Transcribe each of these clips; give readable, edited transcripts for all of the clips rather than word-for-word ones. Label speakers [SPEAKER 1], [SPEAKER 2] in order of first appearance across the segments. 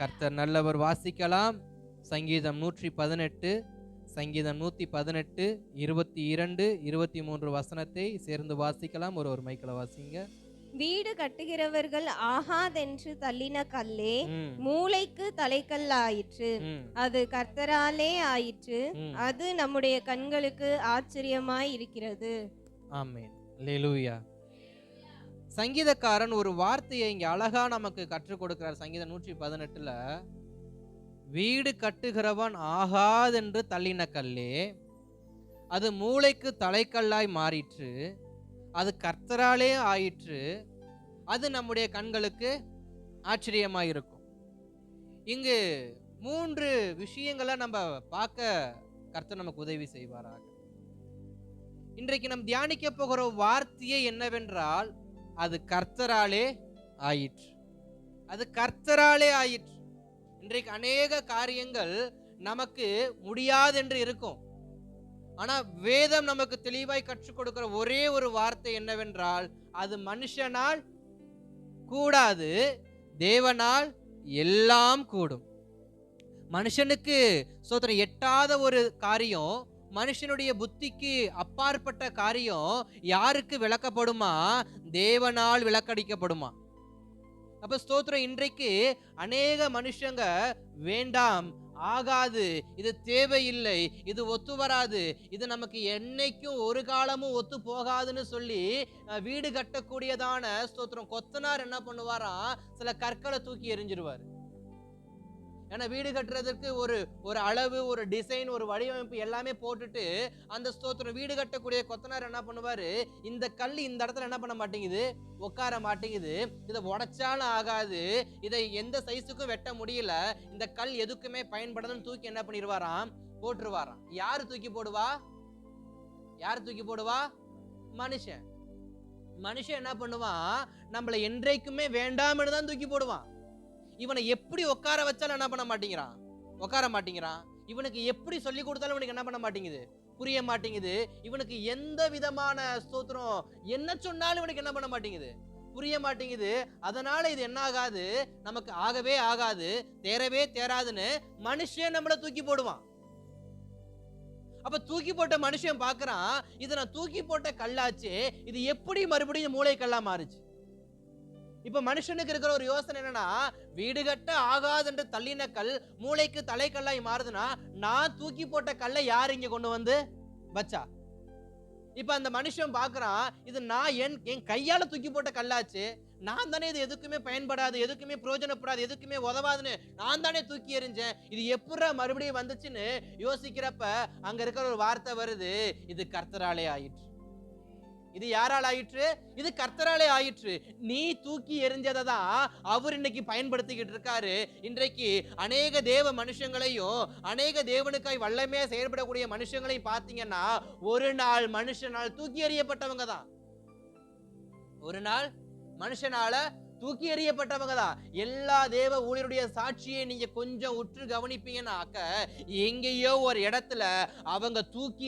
[SPEAKER 1] கர்த்தர் நல்லவர். வாசிக்கலாம். சங்கீதம் 118, சங்கீதம் 118, 22, 23 வசனத்தை சேர்ந்து வாசிக்கலாம். ஒரு மைக்கில் வாசிங்க.
[SPEAKER 2] வீடு கட்டுகிறவர்கள் ஆகாதென்று தள்ளின கல்லே
[SPEAKER 1] ம்,
[SPEAKER 2] மூளைக்கு தலைக்கல்லாயிற்று.
[SPEAKER 1] ம்,
[SPEAKER 2] அது கர்த்தராலே ஆயிற்று.
[SPEAKER 1] ம்.
[SPEAKER 2] அது நம்முடைய கண்களுக்கு ஆச்சரியமாய் இருக்கிறது.
[SPEAKER 1] ஆமென். அல்லேலூயா. சங்கீதக்காரன் ஒரு வார்த்தையை இங்க அழகா நமக்கு கற்றுக் கொடுக்கிறார். சங்கீதம் 118ல வீடு கட்டுகிறவன் ஆகாதென்று தள்ளின கல்லே அது மூளைக்கு தலைக்கல்லாய் மாறிற்று. அது கர்த்தராலே ஆயிற்று. அது நம்முடைய கண்களுக்கு ஆச்சரியமாய் இருக்கும். இங்கு 3 விஷயங்களை நம்ம பார்க்க கர்த்தர் நமக்கு உதவி செய்வாராக. இன்றைக்கு நாம் தியானிக்க போகிற வார்த்தையே என்னவென்றால், அது கர்த்தராலே ஆயிற்று. அது கர்த்தராலே ஆயிற்று. இன்றைக்கு அநேக காரியங்கள் நமக்கு முடியாதென்று இருக்கும். ஆனா வேதம் நமக்கு தெளிவாய் கற்றுக் கொடுக்கிற ஒரே ஒரு வார்த்தை என்னவென்றால், அது மனுஷனால் கூடாது, தேவனால் எல்லாம் கூடும். மனுஷனுக்கு ஸ்தோத்திரம் எட்டாத ஒரு காரியம், மனுஷனுடைய புத்திக்கு அப்பாற்பட்ட காரியம் யாருக்கு விளக்கப்படுமா? தேவனால் விளக்கடிக்கப்படுமா? அப்ப ஸ்தோத்திரம், இன்றைக்கு அநேக மனுஷங்க வேண்டாம், ஆகாது, இது தேவையில்லை, இது ஒத்து வராது, இது நமக்கு என்னைக்கும் ஒரு காலமும் ஒத்து போகாதுன்னு சொல்லி வீடு கட்டக்கூடியதான ஸ்தோத்திரம் கொத்தனார் என்ன பண்ணுவாராம்? சில கற்களை தூக்கி எறிஞ்சிருவாரு. ஏன்னா வீடு கட்டுறதுக்கு ஒரு அளவு, ஒரு டிசைன், ஒரு வடிவமைப்பு எல்லாமே போட்டுட்டு அந்த ஸ்தோத்திரம் வீடு கட்டக்கூடிய கொத்தனார் என்ன பண்ணுவாரு? இந்த கல் இந்த இடத்துல என்ன பண்ண மாட்டேங்குது, உட்கார மாட்டேங்குது, இதை உடைச்சாலும் ஆகாது, இதை எந்த சைஸுக்கும் வெட்ட முடியல, இந்த கல் எதுக்குமே பயன்படுதுன்னு தூக்கி என்ன பண்ணிடுவாராம்? போட்டுருவாராம். யாரு தூக்கி போடுவா? யாரு தூக்கி போடுவா? மனுஷன். மனுஷன் என்ன பண்ணுவான்? நம்மளை என்றைக்குமே வேண்டாம்னு தான் தூக்கி போடுவான். இவனை எப்படி உட்கார வச்சாலும் என்ன பண்ண மாட்டேங்கிறான்? உட்கார மாட்டேங்கிறான். இவனுக்கு எப்படி சொல்லி கொடுத்தாலும் இவனுக்கு என்ன பண்ண மாட்டேங்குது? புரிய மாட்டேங்குது. இவனுக்கு எந்த விதமான ஸ்தோத்திரம் என்ன சொன்னாலும் இவனுக்கு என்ன பண்ண மாட்டேங்குது? புரிய மாட்டேங்குது. அதனால இது என்ன ஆகாது? நமக்கு ஆகவே ஆகாது, தேரவே தேராதுன்னு மனுஷன் நம்மள தூக்கி போடுவான். அப்ப தூக்கி போட்ட மனுஷன் பாக்குறான், இது நான் தூக்கி போட்ட கல்லாச்சு, இது எப்படி மறுபடியும் மூளை கல்லா மாறுச்சு? இப்ப மனுஷனுக்கு இருக்கிற ஒரு யோசனை என்னன்னா, வீடு கட்ட ஆகாதென்று தள்ளின கல் மூளைக்கு தலைக்கல்லாய் மாறுதுன்னா, நான் தூக்கி போட்ட கல்லை யார் இங்க கொண்டு வந்து வச்சா? இப்ப அந்த மனுஷன் பாக்குறான், இது நான் என் கையால தூக்கி போட்ட கல்லாச்சு, நான் தானே இது எதுக்குமே பயன்படாது, எதுக்குமே பிரயோஜனப்படாது, எதுக்குமே உதவாதுன்னு நான் தானே தூக்கி எறிஞ்சேன், இது எப்படா மறுபடியும் வந்துச்சுன்னு யோசிக்கிறப்ப அங்க இருக்கிற ஒரு வார்த்தை வருது, இது கர்த்தராலே ஆயிற்று. இது யாரால் ஆயிற்று? இது கர்த்தராலே ஆயிற்று. நீ தூக்கி எறிஞ்சதை தான் அவர் இன்னைக்கு பயன்படுத்திக்கிட்டு இருக்காரு. இன்றைக்கு அநேக தேவ மனுஷங்களையும், அநேக தேவனுக்காய் வல்லமையா செயல்படக்கூடிய மனுஷங்களையும் பார்த்தீங்கன்னா, ஒரு நாள் மனுஷனால் தூக்கி எறியப்பட்டவங்க தான். ஒரு நாள் மனுஷனால தூக்கி எறியப்பட்டவங்க தான். எல்லா தேவ ஊழியருடைய சாட்சியை நீங்க கொஞ்சம் உற்று கவனிப்பீங்கன்னாக்க, எங்கேயோ ஒரு இடத்துல அவங்க தூக்கி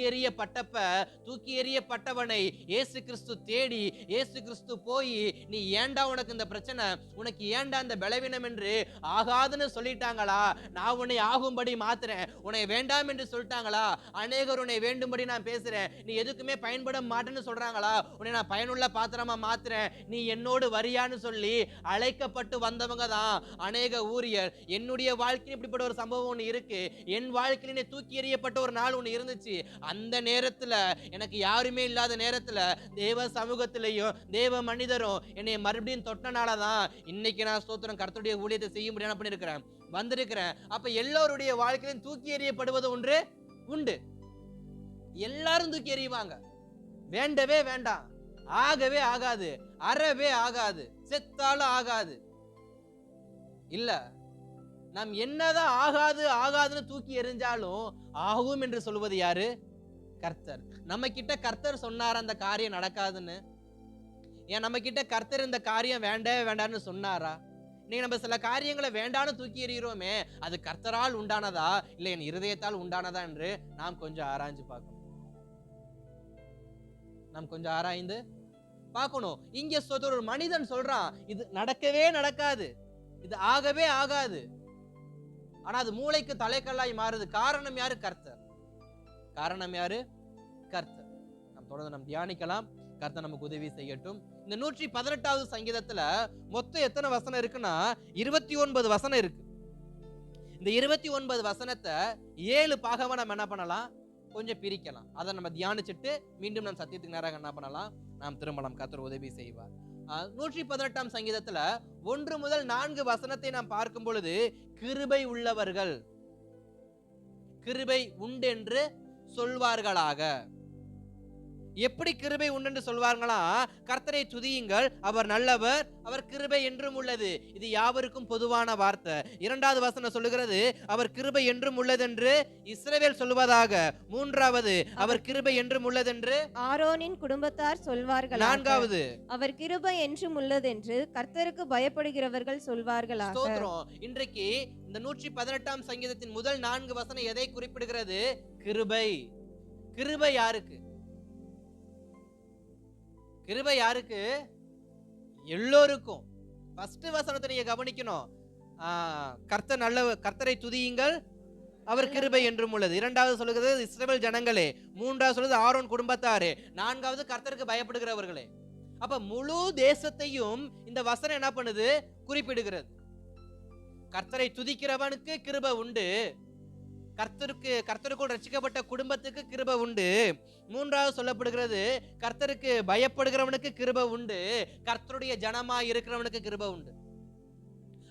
[SPEAKER 1] எறியப்பட்டவனை இயேசு கிறிஸ்து தேடி, இயேசு கிறிஸ்து போய், நீ ஏண்டா உனக்கு இந்த பிரச்சனை, உனக்கு ஏண்டா இந்த பலவீனம் என்று ஆகாதுன்னு சொல்லிட்டாங்களா? நான் உன்னை ஆகும்படி மாத்துறேன், உன்னை வேண்டாம் என்று சொல்லிட்டாங்களா? அநேகர் உன்னை வேண்டும்படி நான் பேசுறேன், நீ எதுக்குமே பயன்பட மாட்டேன்னு சொல்றாங்களா? உன்னை நான் பயனுள்ள பாத்திரமா மாத்துறேன், நீ என்னோடு வரியான்னு சொல்லி அழைக்கப்பட்டு வந்தவங்க தான் அநேக ஊழியர். என்னுடைய வாழ்க்கையில் இப்படிப்பட்ட ஒரு சம்பவம் ஒன்று இருக்கு. என் வாழ்க்கையிலே தூக்கி எறியப்பட்ட ஒரு நாள் ஒன்று இருந்துச்சு. அந்த நேரத்துல, எனக்கு யாருமே இல்லாத நேரத்துல தேவ சமூகத்திலையும் தேவ மனிதரும் என்னை மறுபடியும் தொட்டனாலதான் இன்னைக்கு நான் ஸ்தோத்திரம் கர்த்தருடைய ஊழியத்தை செய்ய முடியாது பண்ணிருக்கிறேன், வந்திருக்கிறேன். அப்ப எல்லோருடைய வாழ்க்கையிலும் தூக்கி எறியப்படுவது ஒன்று உண்டு. எல்லாரும் தூக்கி எறிவாங்க. வேண்டவே வேண்டாம், ஆகவே ஆகாது, அறவே ஆகாது, செத்தாலும் ஆகாது. இல்ல, நாம் என்னதான் ஆகாதுன்னு தூக்கி எறிஞ்சாலும் ஆகும் என்று சொல்வது யாரு? கர்த்தர். நம்ம கிட்ட கர்த்தர் சொன்னார் அந்த காரியம் நடக்காதுன்னு. ஏன் நம்ம கிட்ட கர்த்தர் இந்த காரியம் வேண்டவே வேண்டான்னு சொன்னாரா? நீங்க நம்ம சில காரியங்களை வேண்டான்னு தூக்கி எறிகிறோமே, அது கர்த்தரால் உண்டானதா இல்ல என் இருதயத்தால் உண்டானதா என்று நாம் கொஞ்சம் ஆராய்ஞ்சு பார்க்கணும். நாம் கொஞ்சம் ஆராய்ந்து பார்க்கணும். இங்க ஒரு மனிதன் சொல்றான், இது நடக்கவே நடக்காது, இது ஆகவே ஆகாது. ஆனா அது மூளைக்கு தலைக்கல்லாய் மாறுது. காரணம் யாரு? கர்த்தர். காரணம் யாரு? கர்த்தர். நாம் தொடர்ந்து நாம் தியானிக்கலாம். கர்த்தர் நமக்கு உதவி செய்யட்டும். இந்த 118வது சங்கீதத்துல மொத்தம் எத்தனை வசனம் இருக்குன்னா 29 வசனம் இருக்கு. இந்த 29 வசனத்தை 7 பாகமா நம்ம என்ன பண்ணலாம்? கொஞ்சம் பிரிக்கலாம். அதை நம்ம தியானிச்சுட்டு மீண்டும் நம்ம சத்தியத்துக்கு நேராக என்ன பண்ணலாம்? நாம் திரும்பலாம். கர்த்தர் உதவி செய்வார். 118ஆம் சங்கீதத்துல 1 முதல் 4 வசனத்தை நாம் பார்க்கும் பொழுது, கிருபை உள்ளவர்கள் கிருபை உண்டென்று சொல்வார்களாக. எப்படி கிருபை உண்டு சொல்வார்களா? கர்த்தரை துதியுங்கள், அவர் நல்லவர், அவர் கிருபை என்றும் உள்ளது. இது யாவருக்கும் பொதுவான வார்த்தை. 2வது வசனம் சொல்லுகிறது, அவர் கிருபை என்றும் உள்ளதென்று இஸ்ரவேல் சொல்வதாக. 3வது, அவர் கிருபை என்றும் உள்ளதென்று
[SPEAKER 2] ஆரோனின் குடும்பத்தார் சொல்வார்கள்.
[SPEAKER 1] 4வது,
[SPEAKER 2] அவர் கிருபை என்றும் உள்ளதென்று கர்த்தருக்கு பயப்படுகிறவர்கள் சொல்வார்களாக.
[SPEAKER 1] ஸ்தோத்திரம். இன்றைக்கு இந்த 118ஆம் சங்கீதத்தின் முதல் 4 வசனம் எதை குறிப்பிடுகிறது? கிருபை. கிருபை யாருக்கு? கிருபை யாருக்கு? எல்லோருக்கும். ஃபர்ஸ்ட் வசனத்தை நீங்க கவனிக்கணும். கர்த்தர் நல்லவர், கர்த்தரை துதியுங்கள், அவர் கிருபை என்றும் உள்ளது. 2வது சொல்லுகிறது இஸ்ரவேல் ஜனங்களே. 3வது சொல்லுது ஆரோன் குடும்பத்தாரே. 4வது கர்த்தருக்கு பயப்படுகிறவர்களே. அப்ப முழு தேசத்தையும் இந்த வசனம் என்ன பண்ணுது? குறிப்பிடுகிறது. கர்த்தரை துதிக்கிறவனுக்கு கிருபை உண்டு, கர்த்தருக்குள் ரட்சிக்கப்பட்ட குடும்பத்துக்கு கிருபை உண்டு. 3வது சொல்லப்படுகிறது கர்த்தருக்கு பயப்படுகிறவனுக்கு கிருபை உண்டு, கர்த்தருடைய ஜனமாய் இருக்கிறவனுக்கு கிருபை உண்டு.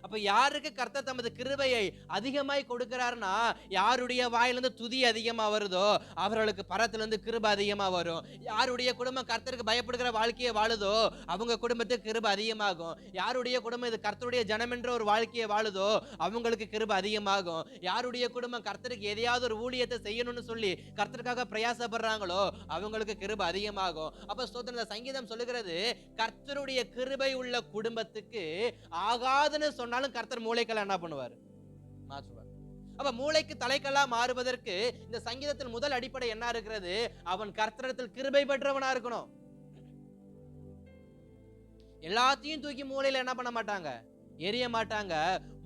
[SPEAKER 1] அப்ப யாருக்கு கர்த்தர் தமது கிருபையை அதிகமாய் கொடுக்கிறார்னா, யாருடைய வாயிலிருந்து துதி அதிகமா வருதோ அவர்களுக்கு பரத்திலிருந்து கிருபை அதிகமா வரும். யாருடைய குடும்பம் கர்த்தருக்கு பயப்படுகிற வாழ்க்கையை வாழுதோ அவங்க குடும்பத்துக்கு கிருபை அதிகமாகும். யாருடைய குடும்பம் இது கர்த்தருடைய ஜனம் என்ற ஒரு வாழ்க்கையை வாழுதோ அவங்களுக்கு கிருபை அதிகமாகும். யாருடைய குடும்பம் கர்த்தருக்கு எதையாவது ஒரு ஊழியத்தை செய்யணும்னு சொல்லி கர்த்தருக்காக பிரயாசப்படுறாங்களோ அவங்களுக்கு கிருபை அதிகமாகும். அப்ப ஸ்தோத்திரம். இந்த சங்கீதம் சொல்லுகிறது கர்த்தருடைய கிருபை உள்ள குடும்பத்துக்கு ஆகாதுன்னு சொன்னாலும் கர்த்தர் மூளைக்கெல்லாம் என்ன பண்ணுவார்? மாற்றுவார். அப்ப மூளைக்கு தலைக்கல்லா மாறுவதற்கு இந்த சங்கீதத்தின் முதல் அடிப்படை என்ன இருக்கிறது? அவன் கர்த்தரிடத்தில் கிருபை பெற்றவனா இருக்கணும். எல்லாத்தையும் தூக்கி மூளையில என்ன பண்ண மாட்டாங்க? எரிய மாட்டாங்க.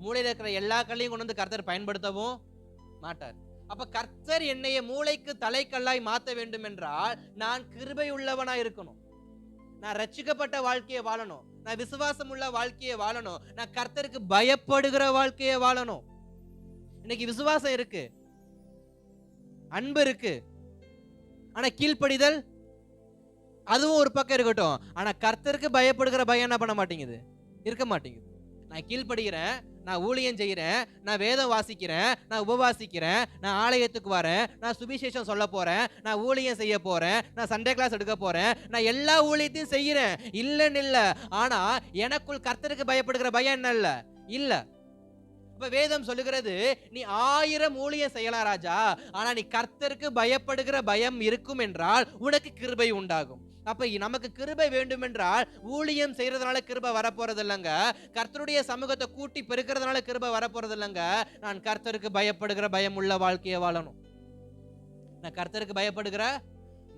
[SPEAKER 1] மூளையில இருக்கிற எல்லா கல்லையும் கொண்டு வந்து கர்த்தர் பயன்படுத்தவும் மாட்டார். அப்ப கர்த்தர் என்னைய மூளைக்கு தலைக்கல்லாய் மாற்ற வேண்டும் என்றால் நான் கிருபை உள்ளவனா இருக்கணும். நான் ரட்சிக்கப்பட்ட வாழ்க்கையை வாழணும். நான் விசுவாசம் உள்ள வாழ்க்கையை வாழணும். நான் கர்த்தருக்கு பயப்படுகிற வாழ்க்கையை வாழணும். இன்னைக்கு விசுவாசம் இருக்கு, அன்பு இருக்கு, ஆனா கீழ்ப்படிதல் அதுவும் ஒரு பக்கம் இருக்கட்டும். ஆனா கர்த்தருக்கு பயப்படுகிற பயம் என்ன பண்ண மாட்டேங்குது? இருக்க மாட்டேங்குது. நான் கீழ்ப்படுகிறேன், நான் ஊழியம் செய்யறேன், நான் வேதம் வாசிக்கிறேன், நான் உபவாசிக்கிறேன், நான் ஆலயத்துக்கு வரேன், நான் சுவிசேஷம் சொல்ல போறேன், நான் ஊழியம் செய்ய போறேன், நான் சண்டே கிளாஸ் எடுக்க போறேன், நான் எல்லா ஊழியத்தையும் செய்யறேன், இல்லன்னு இல்ல. ஆனா எனக்குள் கர்த்தருக்கு பயப்படுகிற பயம் என்ன இல்ல? இல்ல. அப்ப வேதம் சொல்லுகிறது நீ 1000 ஊழியம் செய்யலாம் ராஜா, ஆனா நீ கர்த்தருக்கு பயப்படுகிற பயம் இருக்கும் என்றால் உனக்கு கிருபை உண்டாகும். அப்ப நமக்கு கிருபை வேண்டும் என்றால் ஊழியம் செய்யறதுனால கிருபை வரப்போறது இல்லைங்க. கர்த்தருடைய சமூகத்தை கூட்டி பெருக்கிறதுனால கிருபை வரப்போறது இல்லைங்க. நான் கர்த்தருக்கு பயப்படுகிற பயம் உள்ள வாழ்க்கையை வாழணும். நான் கர்த்தருக்கு பயப்படுகிற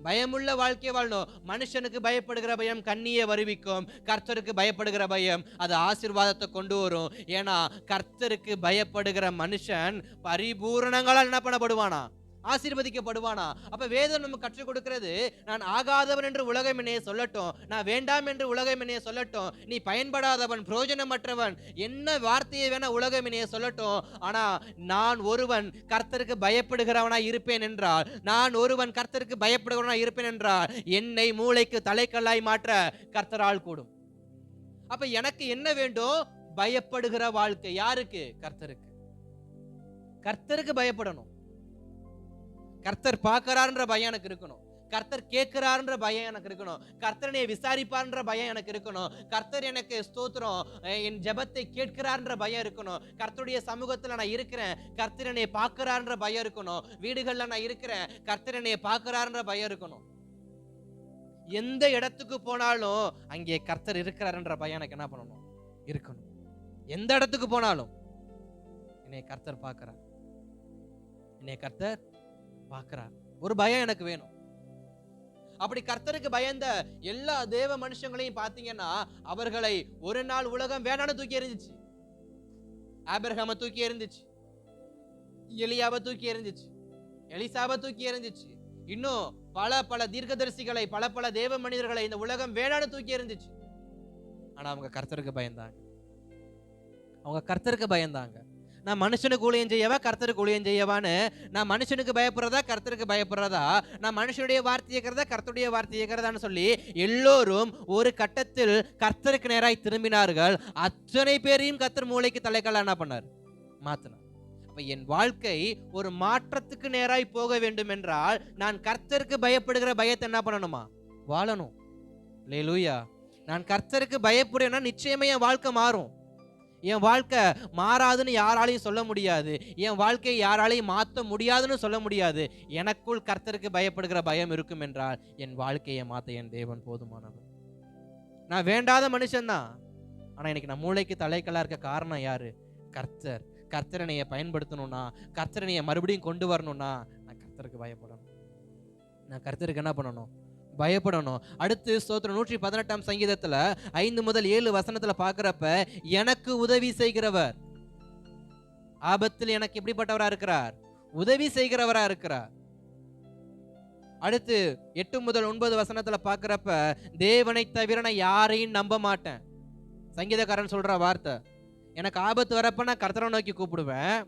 [SPEAKER 1] பயமுள்ள வாழ்க்கையை வாழணும். மனுஷனுக்கு பயப்படுகிற பயம் கண்ணியை வருவிக்கும். கர்த்தருக்கு பயப்படுகிற பயம் அது ஆசீர்வாதத்தை கொண்டு வரும். ஏன்னா கர்த்தருக்கு பயப்படுகிற மனுஷன் பரிபூரணங்களால் என்ன பண்ணப்படுவானா? ஆசீர்வதிக்கப்படுவானா? அப்ப வேதம் நமக்கு கற்றுக் கொடுக்கிறது நான் ஆகாதவன் என்று உலகம் என்னைய சொல்லட்டும், நான் வேண்டாம் என்று உலகம் என்னைய சொல்லட்டும், நீ பயன்படாதவன், பிரயோஜனமற்றவன், என்ன வார்த்தையை வேணா உலகம் என்னைய சொல்லட்டும், ஆனா நான் ஒருவன் கர்த்தருக்கு பயப்படுகிறவனா இருப்பேன் என்றால், நான் ஒருவன் கர்த்தருக்கு பயப்படுகிறவனா இருப்பேன் என்றால் என்னை மூளைக்கு தலைக்கல்லாய் மாற்ற கர்த்தரால் கூடும். அப்ப எனக்கு என்ன வேண்டும்? பயப்படுகிற வாழ்க்கை. யாருக்கு? கர்த்தருக்கு. கர்த்தருக்கு பயப்படணும். கர்த்தர் பார்க்கிறார்ன்ற பயம் எனக்கு இருக்கணும். கர்த்தர் கேட்கிறார்ன்ற பயம் எனக்கு இருக்கணும். கர்த்தர் விசாரிப்பார்ன்ற பயம் எனக்கு இருக்கணும். கர்த்தர் எனக்கு ஸ்தோத்திரம் என் ஜெபத்தை கேட்கிறார்ன்ற பயம் இருக்கணும். கர்த்தருடைய சமூகத்துல நான் இருக்கிறேன், கர்த்தர் என்னை பார்க்கிறார்ன்ற பயம் இருக்கணும். வீடுகள்ல நான் இருக்கிறேன், கர்த்தர் என்னை பார்க்கிறார்ன்ற பயம் இருக்கணும். எந்த இடத்துக்கு போனாலும் அங்கே கர்த்தர் இருக்கிறார்ன்ற பயம் எனக்கு என்ன பண்ணணும்? இருக்கணும். எந்த இடத்துக்கு போனாலும் என்னை கர்த்தர் பார்க்கிறார், என்னை கர்த்தர் பார்க்கிறார், ஒரு பயம் எனக்கு வேணும். அப்படி கர்த்தருக்கு பயந்த எல்லா தேவ மனுஷங்களையும் பார்த்தீங்கன்னா அவர்களை ஒரு நாள் உலகம் வேணான்னு தூக்கி எறிஞ்சிச்சு. ஆபிரகாமை தூக்கி எறிஞ்சிச்சு, எலியாவை தூக்கி எறிஞ்சிச்சு, எலிசாவை தூக்கி எறிஞ்சிச்சு, இன்னும் பல பல தீர்க்கதரிசிகளை, பல பல தேவ மனிதர்களை இந்த உலகம் வேணான்னு தூக்கி எறிஞ்சிச்சு. ஆனா அவங்க கர்த்தருக்கு பயந்தாங்க. அவங்க கர்த்தருக்கு பயந்தாங்க. நான் மனுஷனுக்கு ஊழியம் செய்யவா, கர்த்தருக்கு ஊழியம் செய்யவான்னு, நான் மனுஷனுக்கு பயப்படுறதா, கர்த்தருக்கு பயப்படுறதா, நான் மனுஷனுடைய வார்த்தை கேட்கிறதா, கர்த்தருடைய வார்த்தை கேட்கிறதான்னு சொல்லி எல்லோரும் ஒரு கட்டத்தில் கர்த்தருக்கு நேராய் திரும்பினார்கள். அத்தனை பேரையும் கர்த்தர் மூளைக்கு தலைக்கல்லா என்ன பண்ணார்? மாத்தினார். அப்ப என் வாழ்க்கை ஒரு மாற்றத்துக்கு நேராய் போக வேண்டும் என்றால் நான் கர்த்தருக்கு பயப்படுகிற பயத்தை என்ன பண்ணணுமா? வாழணும். அல்லேலூயா. நான் கர்த்தருக்கு பயப்படுறேன்னா நிச்சயமா என் வாழ்க்கை மாறும். என் வாழ்க்கை மாறாதுன்னு யாராலையும் சொல்ல முடியாது. என் வாழ்க்கையை யாராலையும் மாற்ற முடியாதுன்னு சொல்ல முடியாது. எனக்குள் கர்த்தருக்கு பயப்படுகிற பயம் இருக்கும் என்றால் என் வாழ்க்கையை மாற்ற என் தேவன் போதுமானவர். நான் வேண்டாத மனுஷன்தான், ஆனா எனக்கு நான் மூளைக்கு தலைக்கல்லா இருக்க காரணம் யாரு? கர்த்தர். கர்த்தரனைய பயன்படுத்தணும்னா, கர்த்தரனைய மறுபடியும் கொண்டு வரணும்னா நான் கர்த்தருக்கு பயப்படணும். நான் கர்த்தருக்கு என்ன பண்ணணும்? பயப்படணும். அடுத்து ஸ்தோத்திரம் 118 சங்கீதத்துல 5 முதல் 7 வசனத்துல பார்க்கிறப்ப, எனக்கு உதவி செய்கிறவர், ஆபத்தில் எனக்கு எப்படிப்பட்டவரா இருக்கிறார்? உதவி செய்கிறவரா இருக்கிறார். அடுத்து 8 முதல் 9 வசனத்துல பார்க்கிறப்ப, தேவனை தவிர நான் யாரையும் நம்ப மாட்டேன். சங்கீதக்காரன் சொல்ற வார்த்தை, எனக்கு ஆபத்து வரப்ப நான் கர்த்தரை நோக்கி கூப்பிடுவேன்.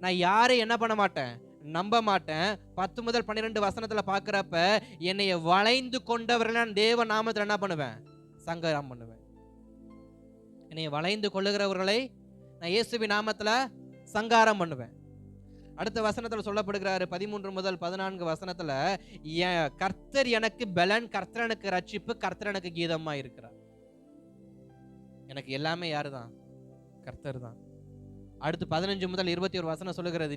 [SPEAKER 1] நான் யாரையும் என்ன பண்ண மாட்டேன்? நம்ப மாட்டேன். 10 முதல் 12 வசனத்துல பார்க்கிறப்ப, என்னைய வளைந்து கொண்டவர்கள் நான் தேவ நாமத்துல என்ன பண்ணுவேன்? சங்காரம் பண்ணுவேன். என்னைய வளைந்து கொள்ளுகிறவர்களை நான் இயேசுவின் நாமத்துல சங்காரம் பண்ணுவேன். அடுத்த வசனத்துல சொல்லப்படுகிறாரு 13 முதல் 14 வசனத்துல, கர்த்தர் எனக்கு பலன், கர்த்தர் எனக்கு ரட்சிப்பு, கர்த்தர் எனக்கு கீதமா இருக்கிறார். எனக்கு எல்லாமே யாருதான்? கர்த்தர் தான். அடுத்து 15 முதல் 21 வசனம் சொல்லுகிறது,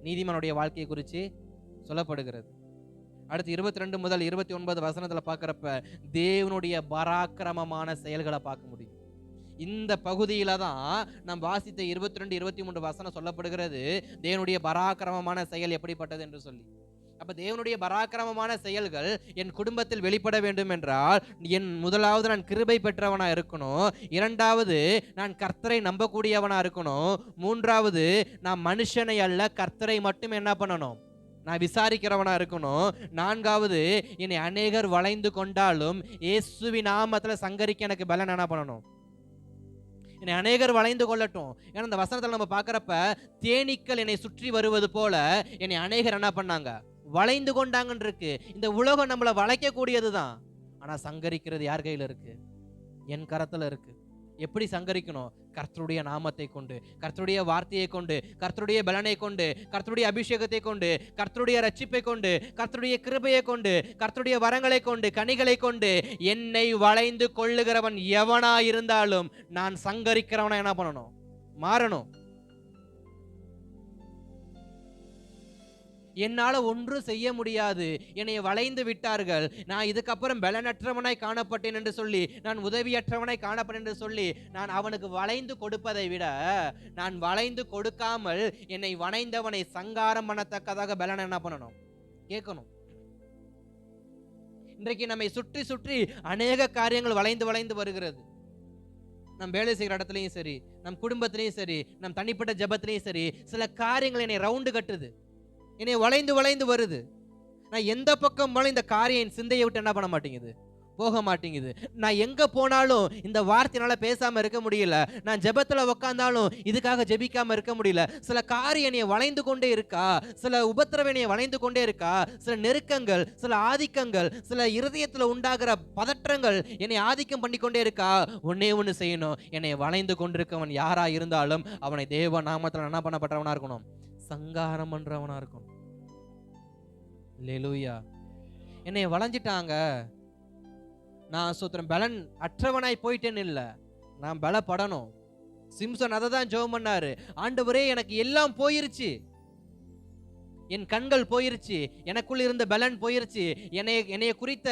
[SPEAKER 1] நீதிமானுடைய வாழ்க்கையை குறித்து சொல்லப்படுகிறது. அடுத்து 22 முதல் 29 வசனத்துல பார்க்கிறப்ப தேவனுடைய பராக்கிரமமான செயல்களை பார்க்க முடியும். இந்த பகுதியில தான் நாம் வாசித்த 22, 23 வசனம் சொல்லப்படுகிறது, தேவனுடைய பராக்கிரமமான செயல் எப்படிப்பட்டது என்று சொல்லி. அப்ப தேவனுடைய பராக்கிரமமான செயல்கள் என் குடும்பத்தில் வெளிப்பட வேண்டும் என்றால், முதலாவது நான் கிருபை பெற்றவனா இருக்கணும், இரண்டாவது நான் கர்த்தரை நம்பக்கூடியவனா இருக்கணும், மூன்றாவது நான் மனுஷனை அல்ல கர்த்தரை மட்டும் என்ன பண்ணணும்? நான் விசாரிக்கிறவனா இருக்கணும், நான்காவது என்னை அநேகர் வளைந்து கொண்டாலும் இயேசுவின் நாமத்துல சங்கரிக்க எனக்கு பலன் என்ன பண்ணணும்? என்னை அநேகர் வளைந்து கொள்ளட்டும். ஏன்னா இந்த வசனத்துல நம்ம பார்க்கிறப்ப, தேனீக்கள் என்னை சுற்றி வருவது போல என்னை அநேகர் என்ன பண்ணாங்க? வளைந்து கொண்டாங்கன்னு இருக்கு. இந்த உலகம் நம்மளை வளைக்க கூடியதுதான், ஆனா சங்கரிக்கிறது யார் கையில இருக்கு? என் கரத்துல இருக்கு. எப்படி சங்கரிக்கணும்? கர்த்தருடைய நாமத்தை கொண்டு, கர்த்தருடைய வார்த்தையை கொண்டு, கர்த்தருடைய பலனை கொண்டு, கர்த்தருடைய அபிஷேகத்தை கொண்டு, கர்த்தருடைய ரட்சிப்பை கொண்டு, கர்த்தருடைய கிருபையை கொண்டு, கர்த்தருடைய வரங்களை கொண்டு, கனிகளை கொண்டு, என்னை வளைந்து கொள்ளுகிறவன் எவனா இருந்தாலும் நான் சங்கரிக்கிறவனா என்ன பண்ணணும்? மாறணும். என்னால ஒன்றும் செய்ய முடியாது, என்னை வளைந்து விட்டார்கள், நான் இதுக்கப்புறம் பலனற்றவனாய் காணப்பட்டேன் என்று சொல்லி, நான் உதவியற்றவனாய் காணப்பட்டேன் என்று சொல்லி நான் அவனுக்கு வளைந்து கொடுப்பதை விட, நான் வளைந்து கொடுக்காமல் என்னை வளைந்தவனை சங்காரம் பண்ணத்தக்கதாக பலன் என்ன பண்ணணும்? கேட்கணும். இன்றைக்கு நம்மை சுற்றி சுற்றி அநேக காரியங்கள் வளைந்து வளைந்து வருகிறது. நம் வேலை செய்கிற இடத்துலையும் சரி, நம் குடும்பத்திலையும் சரி, நம் தனிப்பட்ட ஜெபத்திலையும் சரி, சில காரியங்கள் என்னை ரவுண்டு கட்டுது, என்னை வளைந்து வளைந்து வருது. நான் எந்த பக்கம் போனாலும் இந்த காரியம் என் சிந்தையை விட்டு என்ன பண்ண மாட்டேங்குது? போக மாட்டேங்குது. நான் எங்க போனாலும் இந்த வார்த்தையினால பேசாம இருக்க முடியல, நான் ஜெபத்துல உட்கார்ந்தாலும் இதுக்காக ஜெபிக்காம இருக்க முடியல. சில காரியம் என்னை வளைந்து கொண்டே இருக்கா, சில உபத்திரவம் என்னை வளைந்து கொண்டே இருக்கா, சில நெருக்கங்கள், சில ஆதிக்கங்கள், சில இருதயத்துல உண்டாகிற பதற்றங்கள் என்னை ஆதிக்கம் பண்ணி கொண்டே இருக்கா. ஒன்னே ஒன்று செய்யணும், என்னை வளைந்து கொண்டிருக்கவன் யாரா இருந்தாலும் அவனை தேவ நாமத்துல என்ன பண்ணப்பட்டவனா இருக்கணும்? சங்காரம் பண்றவனா இருக்கணும். அல்லேலூயா. என்னை வளைஞ்சிட்டாங்க, நான் சோத்திரம் பலன் அற்றவனாய் போயிட்டேன்னு இல்லை, நான் பலப்படணும். சிம்சன் அதை தான் ஜெபம் பண்ணாரு, ஆண்டவரே எனக்கு எல்லாம் போயிருச்சு, என் கண்கள் போயிருச்சு, எனக்குள்ள இருந்த பலன் போயிருச்சு, என்னைய குறித்த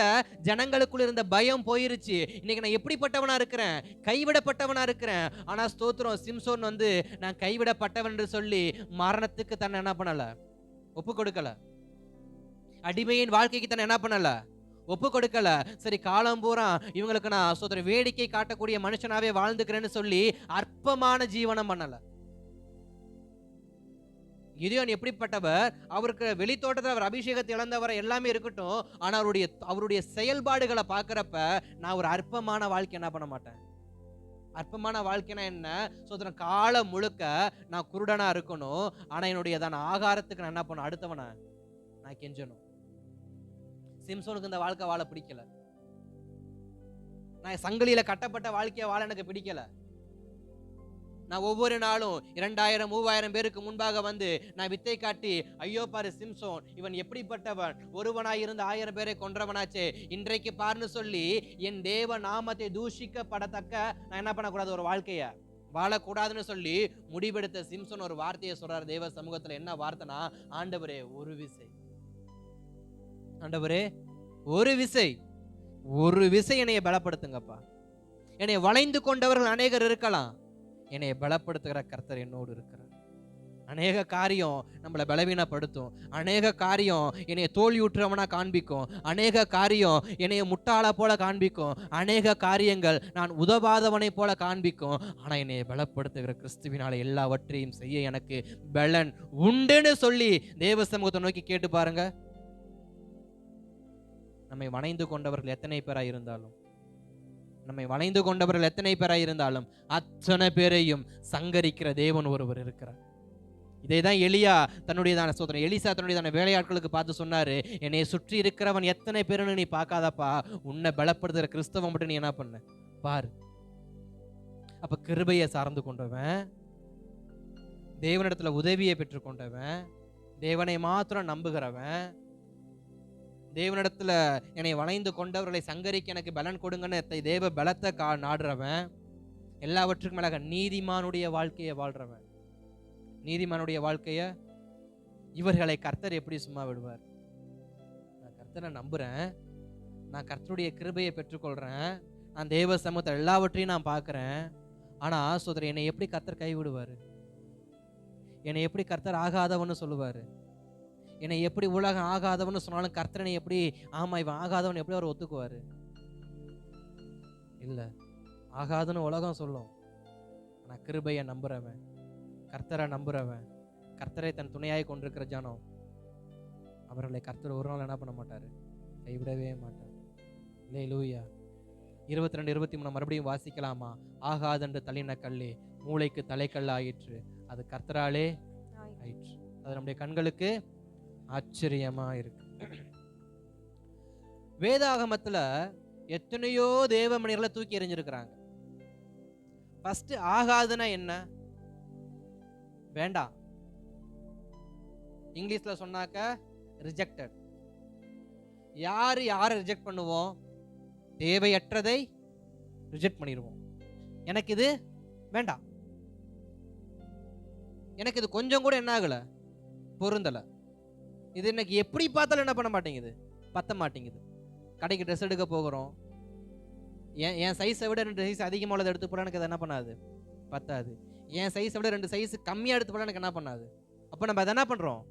[SPEAKER 1] ஜனங்களுக்குள்ள இருந்த பயம் போயிருச்சு, இன்னைக்கு நான் எப்படிப்பட்டவனா இருக்கிறேன்? கைவிடப்பட்டவனா இருக்கிறேன். ஆனா ஸ்தோத்திரம், சிம்சோன் நான் கைவிடப்பட்டவன் என்று சொல்லி மரணத்துக்கு தன்னை என்ன பண்ணல? ஒப்பு கொடுக்கல. அடிமையின் வாழ்க்கைக்கு தன்னை என்ன பண்ணல? ஒப்பு கொடுக்கல. சரி, காலம் பூரா இவங்களுக்கு நான் ஸ்தோத்திரம் வேடிக்கை காட்டக்கூடிய மனுஷனாவே வாழ்ந்துக்கிறேன்னு சொல்லி அற்பமான ஜீவனம் பண்ணல. கிதியோன் எப்படிப்பட்டவர்? அவருக்கு வெளித்தோட்டத்தில் அவர் அபிஷேகத்தை இழந்தவர் எல்லாமே இருக்கட்டும், ஆனா அவருடைய செயல்பாடுகளை பார்க்கிறப்ப நான் ஒரு அற்பமான வாழ்க்கை என்ன பண்ண மாட்டேன். அற்பமான வாழ்க்கைனா என்ன? சோதரன் காலம் முழுக்க நான் குருடனா இருக்கணும், ஆனா என்னுடையதான ஆகாரத்துக்கு நான் என்ன பண்ணணும்? அடுத்தவனை நான் கெஞ்சணும். சிம்சோனுக்கு இந்த வாழ்க்கை வாழ பிடிக்கல. நான் சங்கிலியில கட்டப்பட்ட வாழ்க்கையை வாழ எனக்கு பிடிக்கல. நான் ஒவ்வொரு நாளும் 2000 3000 பேருக்கு முன்பாக வந்து நான் வித்தை காட்டி, ஐயோ பாரு சிம்சோன் இவன் எப்படிப்பட்டவன், ஒருவனாய் இருந்து 1000 பேரை கொன்றவனாச்சே, இன்றைக்கு பாருன்னு சொல்லி என் தேவ நாமத்தை தூஷிக்கப்படத்தக்க நான் என்ன பண்ணக்கூடாது? ஒரு வாழ்க்கைய வாழக்கூடாதுன்னு சொல்லி முடிவெடுத்த சிம்சோன் ஒரு வார்த்தையை சொல்றார் தேவ சமூகத்துல. என்ன வார்த்தைனா, ஆண்டவரே ஒரு விசை, ஆண்டவரே ஒரு விசை, ஒரு விசை என்னைய பலப்படுத்துங்கப்பா. என்னை வளைந்து கொண்டவர்கள் அநேகர் இருக்கலாம், என்னை பலப்படுத்துகிற கர்த்தர் என்னோடு இருக்கிறார். அநேக காரியம் நம்மளை பலவீனப்படுத்தும், அநேக காரியம் என்னைய தோல்வியுற்றவனா காண்பிக்கும், அநேக காரியம் என்னைய முட்டாளா போல காண்பிக்கும், அநேக காரியங்கள் நான் உதவாதவனை போல காண்பிக்கும். ஆனா என்னைய பலப்படுத்துகிற கிறிஸ்துவினால எல்லாவற்றையும் செய்ய எனக்கு பலன் உண்டுன்னு சொல்லி தேவ சமூகத்தை நோக்கி கேட்டு பாருங்க. நம்மை வணைந்து கொண்டவர்கள் எத்தனை பேராய் இருந்தாலும், நம்மை வளைந்து கொண்டவர்கள் எத்தனை பேராய் இருந்தாலும் அத்தனை பேரையும் சங்கரிக்கிற தேவன் ஒருவர் இருக்கிறார். இதைதான் எலிசா தன்னுடையதான வேலையாட்களுக்கு பார்த்து சொன்னாரு, என்னை சுற்றி இருக்கிறவன் எத்தனை பேருன்னு நீ பார்க்காதப்பா, உன்னை பலப்படுத்துகிற கிறிஸ்தவன் மட்டும் நீ என்ன பண்ண பாரு. அப்ப கிருபையை சார்ந்து கொண்டவன், தேவனிடத்துல உதவியை பெற்றுக்கொண்டவன், தேவனை மாத்திரம் நம்புகிறவன், தேவனிடத்துல என்னை வளைந்து கொண்டவர்களை சங்கரிக்க எனக்கு பலன் கொடுங்கன்னு தேவ பலத்தை நாடுறவன், எல்லாவற்றுக்கும் மேலாக நீதிமானுடைய வாழ்க்கையை வாழ்றவன். நீதிமானுடைய வாழ்க்கைய இவர்களை கர்த்தர் எப்படி சும்மா விடுவார்? நான் கர்த்தரை நம்புறேன், நான் கர்த்தருடைய கிருபையை பெற்றுக்கொள்றேன், நான் தேவ சமூகத்தை எல்லாவற்றையும் நான் பார்க்கிறேன். ஆனா சோதரர், என்னை எப்படி கர்த்தர் கைவிடுவாரு? என்னை எப்படி கர்த்தர் ஆகாதவன்னு சொல்லுவாரு? என்னை எப்படி உலகம் ஆகாதவன்னு சொன்னாலும் கர்த்தரனை எப்படி, ஆமா இவன் ஆகாதவன் எப்படி அவர் ஒத்துக்குவாரு? இல்ல, ஆகாதுன்னு உலகம் சொல்லும். ஆனா கிருபையை நம்புறவன், கர்த்தரை நம்புறவன், கர்த்தரை தன் துணையாய் கொண்டிருக்கிற ஜனம், அவர்களை கர்த்தர் ஒரு நாள் என்ன பண்ண மாட்டாரு? கைவிடவே மாட்டார். அல்லேலூயா. 22 23 மறுபடியும் வாசிக்கலாமா? ஆகாதென்று தள்ளின கல்லே மூளைக்கு தலைக்கல் ஆயிற்று, அது கர்த்தராலே ஆயிற்று. அது நம்முடைய கண்களுக்கு ஆச்சரியமா இருக்கு. வேதாகமத்துல எத்தனையோ தேவ மனிதர்களை தூக்கி எறிஞ்சிருக்கிறாங்க. ஃபர்ஸ்ட் ஆகாதுன்னா என்ன? வேண்டாம். இங்கிலீஷ்ல சொன்னாக்க ரிஜெக்டட். யாரை ரிஜெக்ட் பண்ணுவோம்? தேவையற்றதை ரிஜெக்ட் பண்ணிடுவோம். எனக்கு இது வேண்டாம், எனக்கு இது கொஞ்சம் கூட என்ன ஆகல, பொருந்தல, இது எனக்கு எப்படி பார்த்தாலும் என்ன பண்ண மாட்டேங்குது, பத்த மாட்டேங்குது. கடைக்கு ட்ரெஸ் எடுக்க போகிறோம், என் சைஸை விட 2 சைஸ் அதிகமாக உள்ளதை எடுத்து போனால் எனக்கு அது என்ன பண்ணாது, பத்தாது. என் சைஸை விட 2 சைஸ் கம்மியாக எடுத்து போனால் எனக்கு என்ன பண்ணாது. அப்போ நம்ம அதை என்ன பண்ணுறோம்?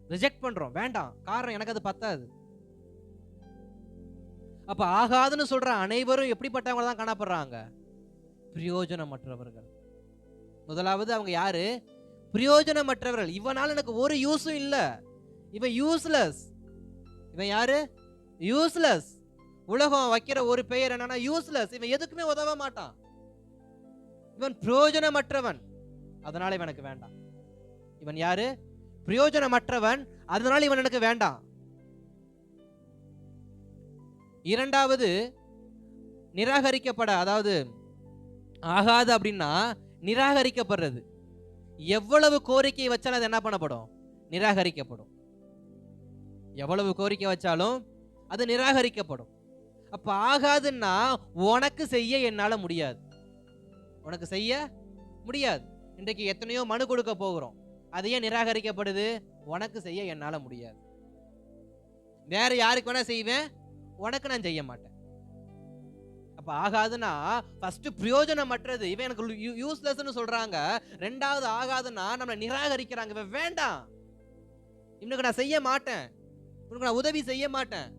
[SPEAKER 1] ரிஜெக்ட் பண்ணுறோம், வேண்டாம். காரணம் எனக்கு அது பத்தாது. அப்போ ஆகாதுன்னு சொல்ற அனைவரும் எப்படிப்பட்டவங்க தான் காணப்படுறாங்க? பிரயோஜனமற்றவர்கள். முதலாவது அவங்க யாரு? பிரயோஜனமற்றவர்கள். இவனால எனக்கு ஒரு யூஸும் இல்லை, இவன் யூஸ்லெஸ். இவன் யாரு? யூஸ்லெஸ். உலகம் வைக்கிற ஒரு பெயர் என்னன்னா யூஸ்லெஸ். இவன் எதுக்குமே உதவ மாட்டான், இவன் பிரயோஜனமற்றவன், அதனால இவனுக்கு வேண்டாம். இவன் யாரு? பிரயோஜனமற்றவன், அதனால இவன் எனக்கு வேண்டாம். இரண்டாவது நிராகரிக்கப்பட, அதாவது ஆகாது அப்படின்னா நிராகரிக்கப்படுறது. எவ்வளவு கோரிக்கை வச்சாலும் அது என்ன பண்ணப்படும்? நிராகரிக்கப்படும். எவ்வளவு கோரிக்கை வச்சாலும் அது நிராகரிக்கப்படும். அப்ப ஆகாதுன்னா உனக்கு செய்ய என்னால முடியாது, உனக்கு செய்ய முடியாது. இன்றைக்கு எத்தனையோ மனு கொடுக்க போகிறோம், அது ஏன் நிராகரிக்கப்படுது? உனக்கு செய்ய என்னால முடியாது. வேற யாருக்கு வேணா செய்வேன், உனக்கு நான் செய்ய மாட்டேன். அப்ப ஆகாதுன்னா ஃபர்ஸ்ட் பிரயோஜனமற்றது, இவன் எனக்கு யூஸ்லெஸ்னு சொல்றாங்க. ரெண்டாவது ஆகாதுன்னா நம்மளை நிராகரிக்கிறாங்க, இவன் வேண்டாம், இவனுக்கு நான் செய்ய மாட்டேன், உனக்கு நான் உதவி செய்ய மாட்டேன்.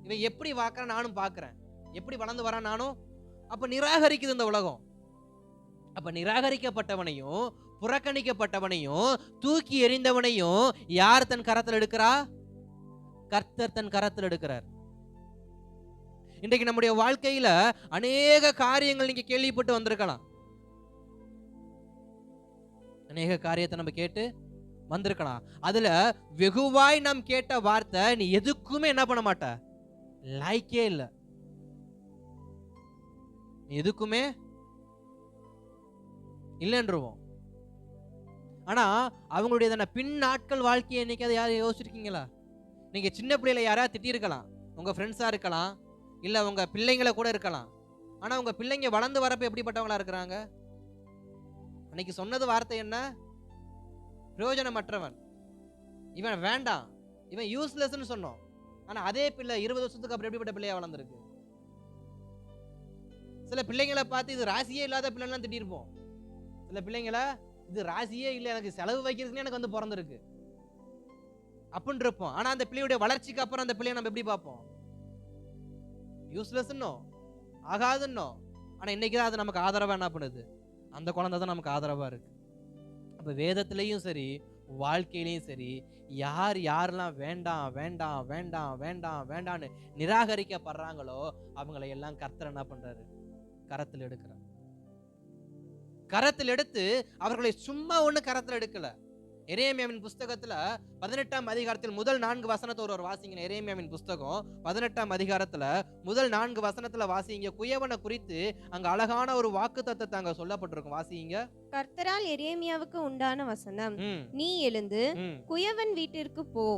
[SPEAKER 1] இவன் எப்படி வாக்குறான் நானும் பார்க்கிறேன், எப்படி வளர்ந்து வரான் நானும். அப்ப நிராகரிக்குது இந்த உலகம். அப்ப நிராகரிக்கப்பட்டவனையும் புறக்கணிக்கப்பட்டவனையும் தூக்கி எறிந்தவனையும் யார் தன் கரத்தில் எடுக்கிறா? கர்த்தர் தன் கரத்தில் எடுக்கிறார். இன்றைக்கு நம்முடைய வாழ்க்கையில அநேக காரியங்கள் நீங்க கேள்விப்பட்டு வந்திருக்கலாம். அநேக காரியத்தை நம்ம கேட்டு வந்திருக்கலாம். அதுல வெகுவாய் நாம் கேட்ட வார்த்தை, நீ எதுக்குமே என்ன பண்ண மாட்ட, லைக்கே இல்லை, எதுக்குமே இல்லைன்றுவோம். ஆனா அவங்களுடைய பின் நாட்கள் வாழ்க்கையை என்னைக்காவது யாரும் யோசிச்சிருக்கீங்களா? நீங்க சின்ன பிள்ளையில யாராவது திட்டிருக்கலாம், உங்க ஃப்ரெண்ட்ஸா இருக்கலாம், இல்ல உங்க பிள்ளைங்களை கூட இருக்கலாம். ஆனா உங்க பிள்ளைங்க வளர்ந்து வரப்ப எப்படிப்பட்டவங்களா இருக்கிறாங்க? அன்னைக்கு சொன்னது வார்த்தை என்ன? பிரயோஜனமற்றவன், இவன் வேண்டாம், இவன் யூஸ்லெஸ்ன்னு சொன்னோம். ஆனா அதே பிள்ளை 20 வருஷத்துக்கு அப்புறம் எப்படிப்பட்ட பிள்ளையா வளர்ந்துருக்கு? சில பிள்ளைங்களை பார்த்து இது ராசியே இல்லாத பிள்ளைலாம் திட்டிருப்போம். சில பிள்ளைங்களை இது ராசியே இல்லை, எனக்கு செலவு வைக்கிறதுன்னு எனக்கு வந்து பிறந்திருக்கு அப்படின்னு இருப்போம். ஆனா அந்த பிள்ளையுடைய வளர்ச்சிக்கு அப்புறம் அந்த பிள்ளையை நம்ம எப்படி பார்ப்போம்? யூஸ்லெஸ்ன்னோ, ஆகாதுன்னோ. ஆனா இன்னைக்குதான் அது நமக்கு ஆதரவா என்ன பண்ணுது? அந்த குழந்தை தான் நமக்கு ஆதரவா இருக்கு. அப்ப வேதத்திலையும் சரி, வாழ்க்கையிலையும் சரி, யார் யாரெல்லாம் வேண்டாம் வேண்டாம் வேண்டாம் வேண்டாம் வேண்டான்னு நிராகரிக்கப்படுறாங்களோ அவங்களை எல்லாம் கர்த்தர் என்ன பண்றாரு? கரத்தில் எடுக்கிறார். கரத்தில் எடுத்து அவர்களை சும்மா ஒண்ணு கரத்தில் எடுக்கல. எரேமியாவின் புஸ்தகத்துல 18ஆம் அதிகாரத்தில் முதல் 4 வசனத்தை ஒரு வாசிங்க. எரேமியாவின் புஸ்தகம் 18ஆம் அதிகாரத்துல முதல் 4 வசனத்துல வாசிங்க. குயவனை குறித்து அங்க அழகான ஒரு வாக்குத்தத்தத்தை அங்க சொல்லப்பட்டிருக்கும். வாசிங்க.
[SPEAKER 2] கர்த்தரால் எரேமியாவுக்கு உண்டான வசனம், நீ எழுந்து குயவன் வீட்டிற்கு போ,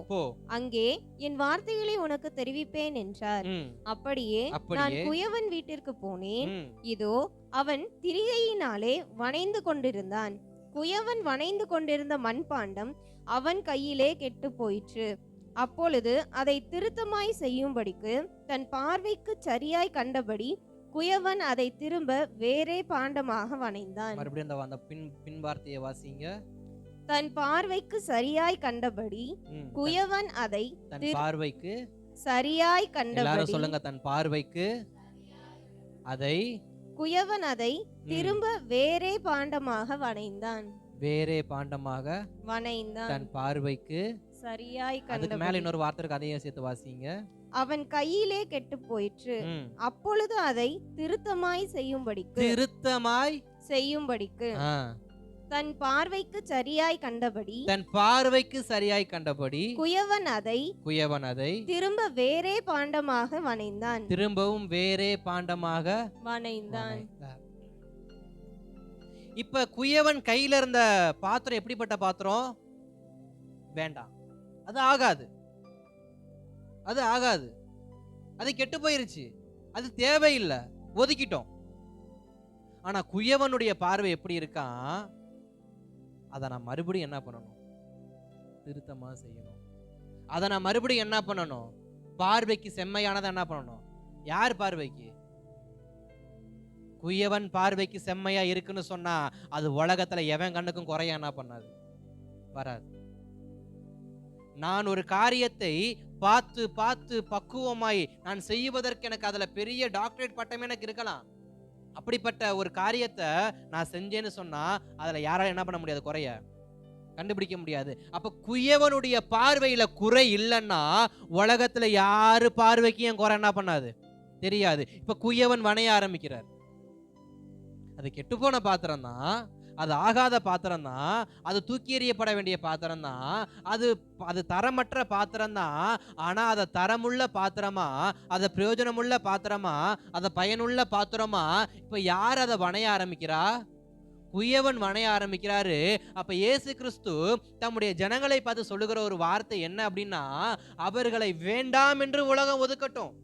[SPEAKER 2] அங்கே என் வார்த்தைகளை உனக்கு தெரிவிப்பேன் என்றார். அப்படியே நான் குயவன் வீட்டிற்கு போனேன். இதோ அவன் திரிகையினாலே வணைந்து கொண்டிருந்தான். குயவன் வணைந்து கொண்டிருந்த மண்பாண்டம் அவன் கையிலே கெட்டு போயிற்று. அப்பொழுது அதை திருத்தமாய் செய்யும்படிக்கு தன் பார்வைக்கு சரியாய் கண்டபடி குயவன் அதை திரும்ப வேறே பாண்டமாக வணைந்தான்.
[SPEAKER 1] மறுபடியும் அந்த பின் வார்த்தையை வாசிங்க.
[SPEAKER 2] தன் பார்வைக்கு சரியாய் கண்டபடி குயவன் அதை
[SPEAKER 1] தன் பார்வைக்கு
[SPEAKER 2] சரியாய் கண்டபடி,
[SPEAKER 1] எல்லாரும் சொல்லுங்க, தன் பார்வைக்கு அதை
[SPEAKER 2] குயவன் அதை திரும்ப வேறே பாண்டமாக வணைந்தான்.
[SPEAKER 1] வேறே பாண்டமாக வணைந்தான், தன் பார்வைக்கு சரியாய் கண்டபடி. மேல இன்னொரு வார்த்தைக்கு அதையும் சேர்த்து வாசிங்க.
[SPEAKER 2] அவன் கையிலே கெட்டு போயிற்று. அப்பொழுது அதை திருத்தமாய் செய்யும்படிக்கு தன் பார்வைக்கு சரியாய் கண்டபடி குயவன் அதை திரும்ப வேறே பாண்டமாக வணைந்தான்.
[SPEAKER 1] திரும்பவும் வேறே பாண்டமாக வணைந்தான். இப்ப குயவன் கையில இருந்த பாத்திரம் எப்படிப்பட்ட பாத்திரம்? வேண்டாம், அது ஆகாது, அது கெட்டு போயிருச்சு, அது தேவையில்லை, ஒதுக்கிட்டோம். ஆனா குயவனுடைய பார்வை எப்படி இருக்கான்? அதை நான் மறுபடியும் என்ன பண்ணணும்? திருத்தமா செய்யணும். அதை நான் மறுபடியும் என்ன பண்ணணும்? பார்வைக்கு செம்மையானதை என்ன பண்ணணும்? யார் பார்வைக்கு? குயவன் பார்வைக்கு செம்மையா இருக்குன்னு சொன்னா அது உலகத்துல எவன் கண்ணுக்கும் குறைய என்ன பண்ணாது, வராது. நான் ஒரு காரியத்தை பார்த்து பார்த்து பக்குவமாய் நான் செய்வதற்கு எனக்கு அதுல பெரிய டாக்டரேட் பட்டமே எனக்கு இருக்கலாம். அப்படிப்பட்ட ஒரு காரியத்தை நான் செஞ்சேன்னு சொன்னா அதுல யாரால என்ன பண்ண முடியாது? குறைய கண்டுபிடிக்க முடியாது. அப்ப குயவனுடைய பார்வையில குறை இல்லைன்னா உலகத்துல யாரு பார்வைக்கு என் குறை என்ன பண்ணாது? தெரியாது. இப்ப குயவன் வணைய ஆரம்பிக்கிறார். அது கெட்டு போன பாத்திரம் தான், அது ஆகாத பாத்திரம் தான், அது தூக்கி எறியப்பட வேண்டிய பாத்திரம் தான், அது தரமற்ற பாத்திரம் தான். ஆனா அதை தரமுள்ள பாத்திரமா, அதை பிரயோஜனமுள்ள பாத்திரமா, அதை பயனுள்ள பாத்திரமா இப்ப யார் அதை வணைய ஆரம்பிக்கிறா? குயவன் வணைய ஆரம்பிக்கிறாரு. அப்ப இயேசு கிறிஸ்து தம்முடைய ஜனங்களை பார்த்து சொல்லுகிற ஒரு வார்த்தை என்ன அப்படின்னா, அவர்களை வேண்டாம் என்று உலகம் ஒதுக்கட்டும்.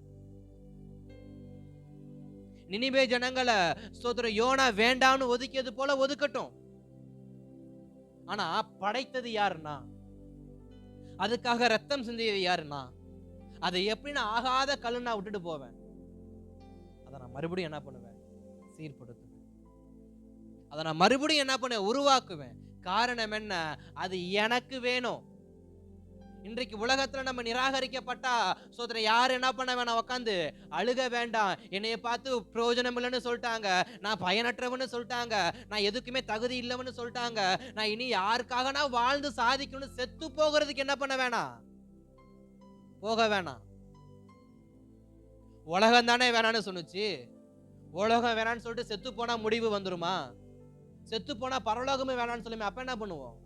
[SPEAKER 1] நினிவே ஜனங்களை ஸ்தோத்திரம் யோனா வேண்டாம்னு ஒதுக்கியது போல ஒதுக்கட்டும். ஆனா படைத்தது யாருன்னா, அதுக்காக ரத்தம் சிந்தியது யாருன்னா, அதை எப்படி நான் ஆகாத கல்லு நான் விட்டுட்டு போவேன்? அதை நான் மறுபடியும் என்ன பண்ணுவேன்? சீர்படுத்துவேன். அதை நான் மறுபடியும் என்ன பண்ணுவேன்? உருவாக்குவேன். காரணம் என்ன? அது எனக்கு வேணும். இன்றைக்கு உலகத்துல நம்ம நிராகரிக்கப்பட்டா சோதனை யாரு என்ன பண்ண வேணாம், உட்காந்து அழுக வேண்டாம். என்னைய பார்த்து பிரயோஜனம் இல்லைன்னு சொல்லிட்டாங்க, நான் பயனற்றவன்னு சொல்லிட்டாங்க, நான் எதுக்குமே தகுதி இல்லைன்னு சொல்லிட்டாங்க, நான் இனி யாருக்காக நான் வாழ்ந்து சாதிக்கணும்னு செத்து போகிறதுக்கு என்ன பண்ண வேணாம், போக வேணாம். உலகம் தானே வேணான்னு சொன்னுச்சு. உலகம் வேணான்னு சொல்லிட்டு செத்து போனா முடிவு வந்துருமா? செத்து போனா பரலோகமே வேணான்னு சொல்லுமே, அப்ப என்ன பண்ணுவோம்?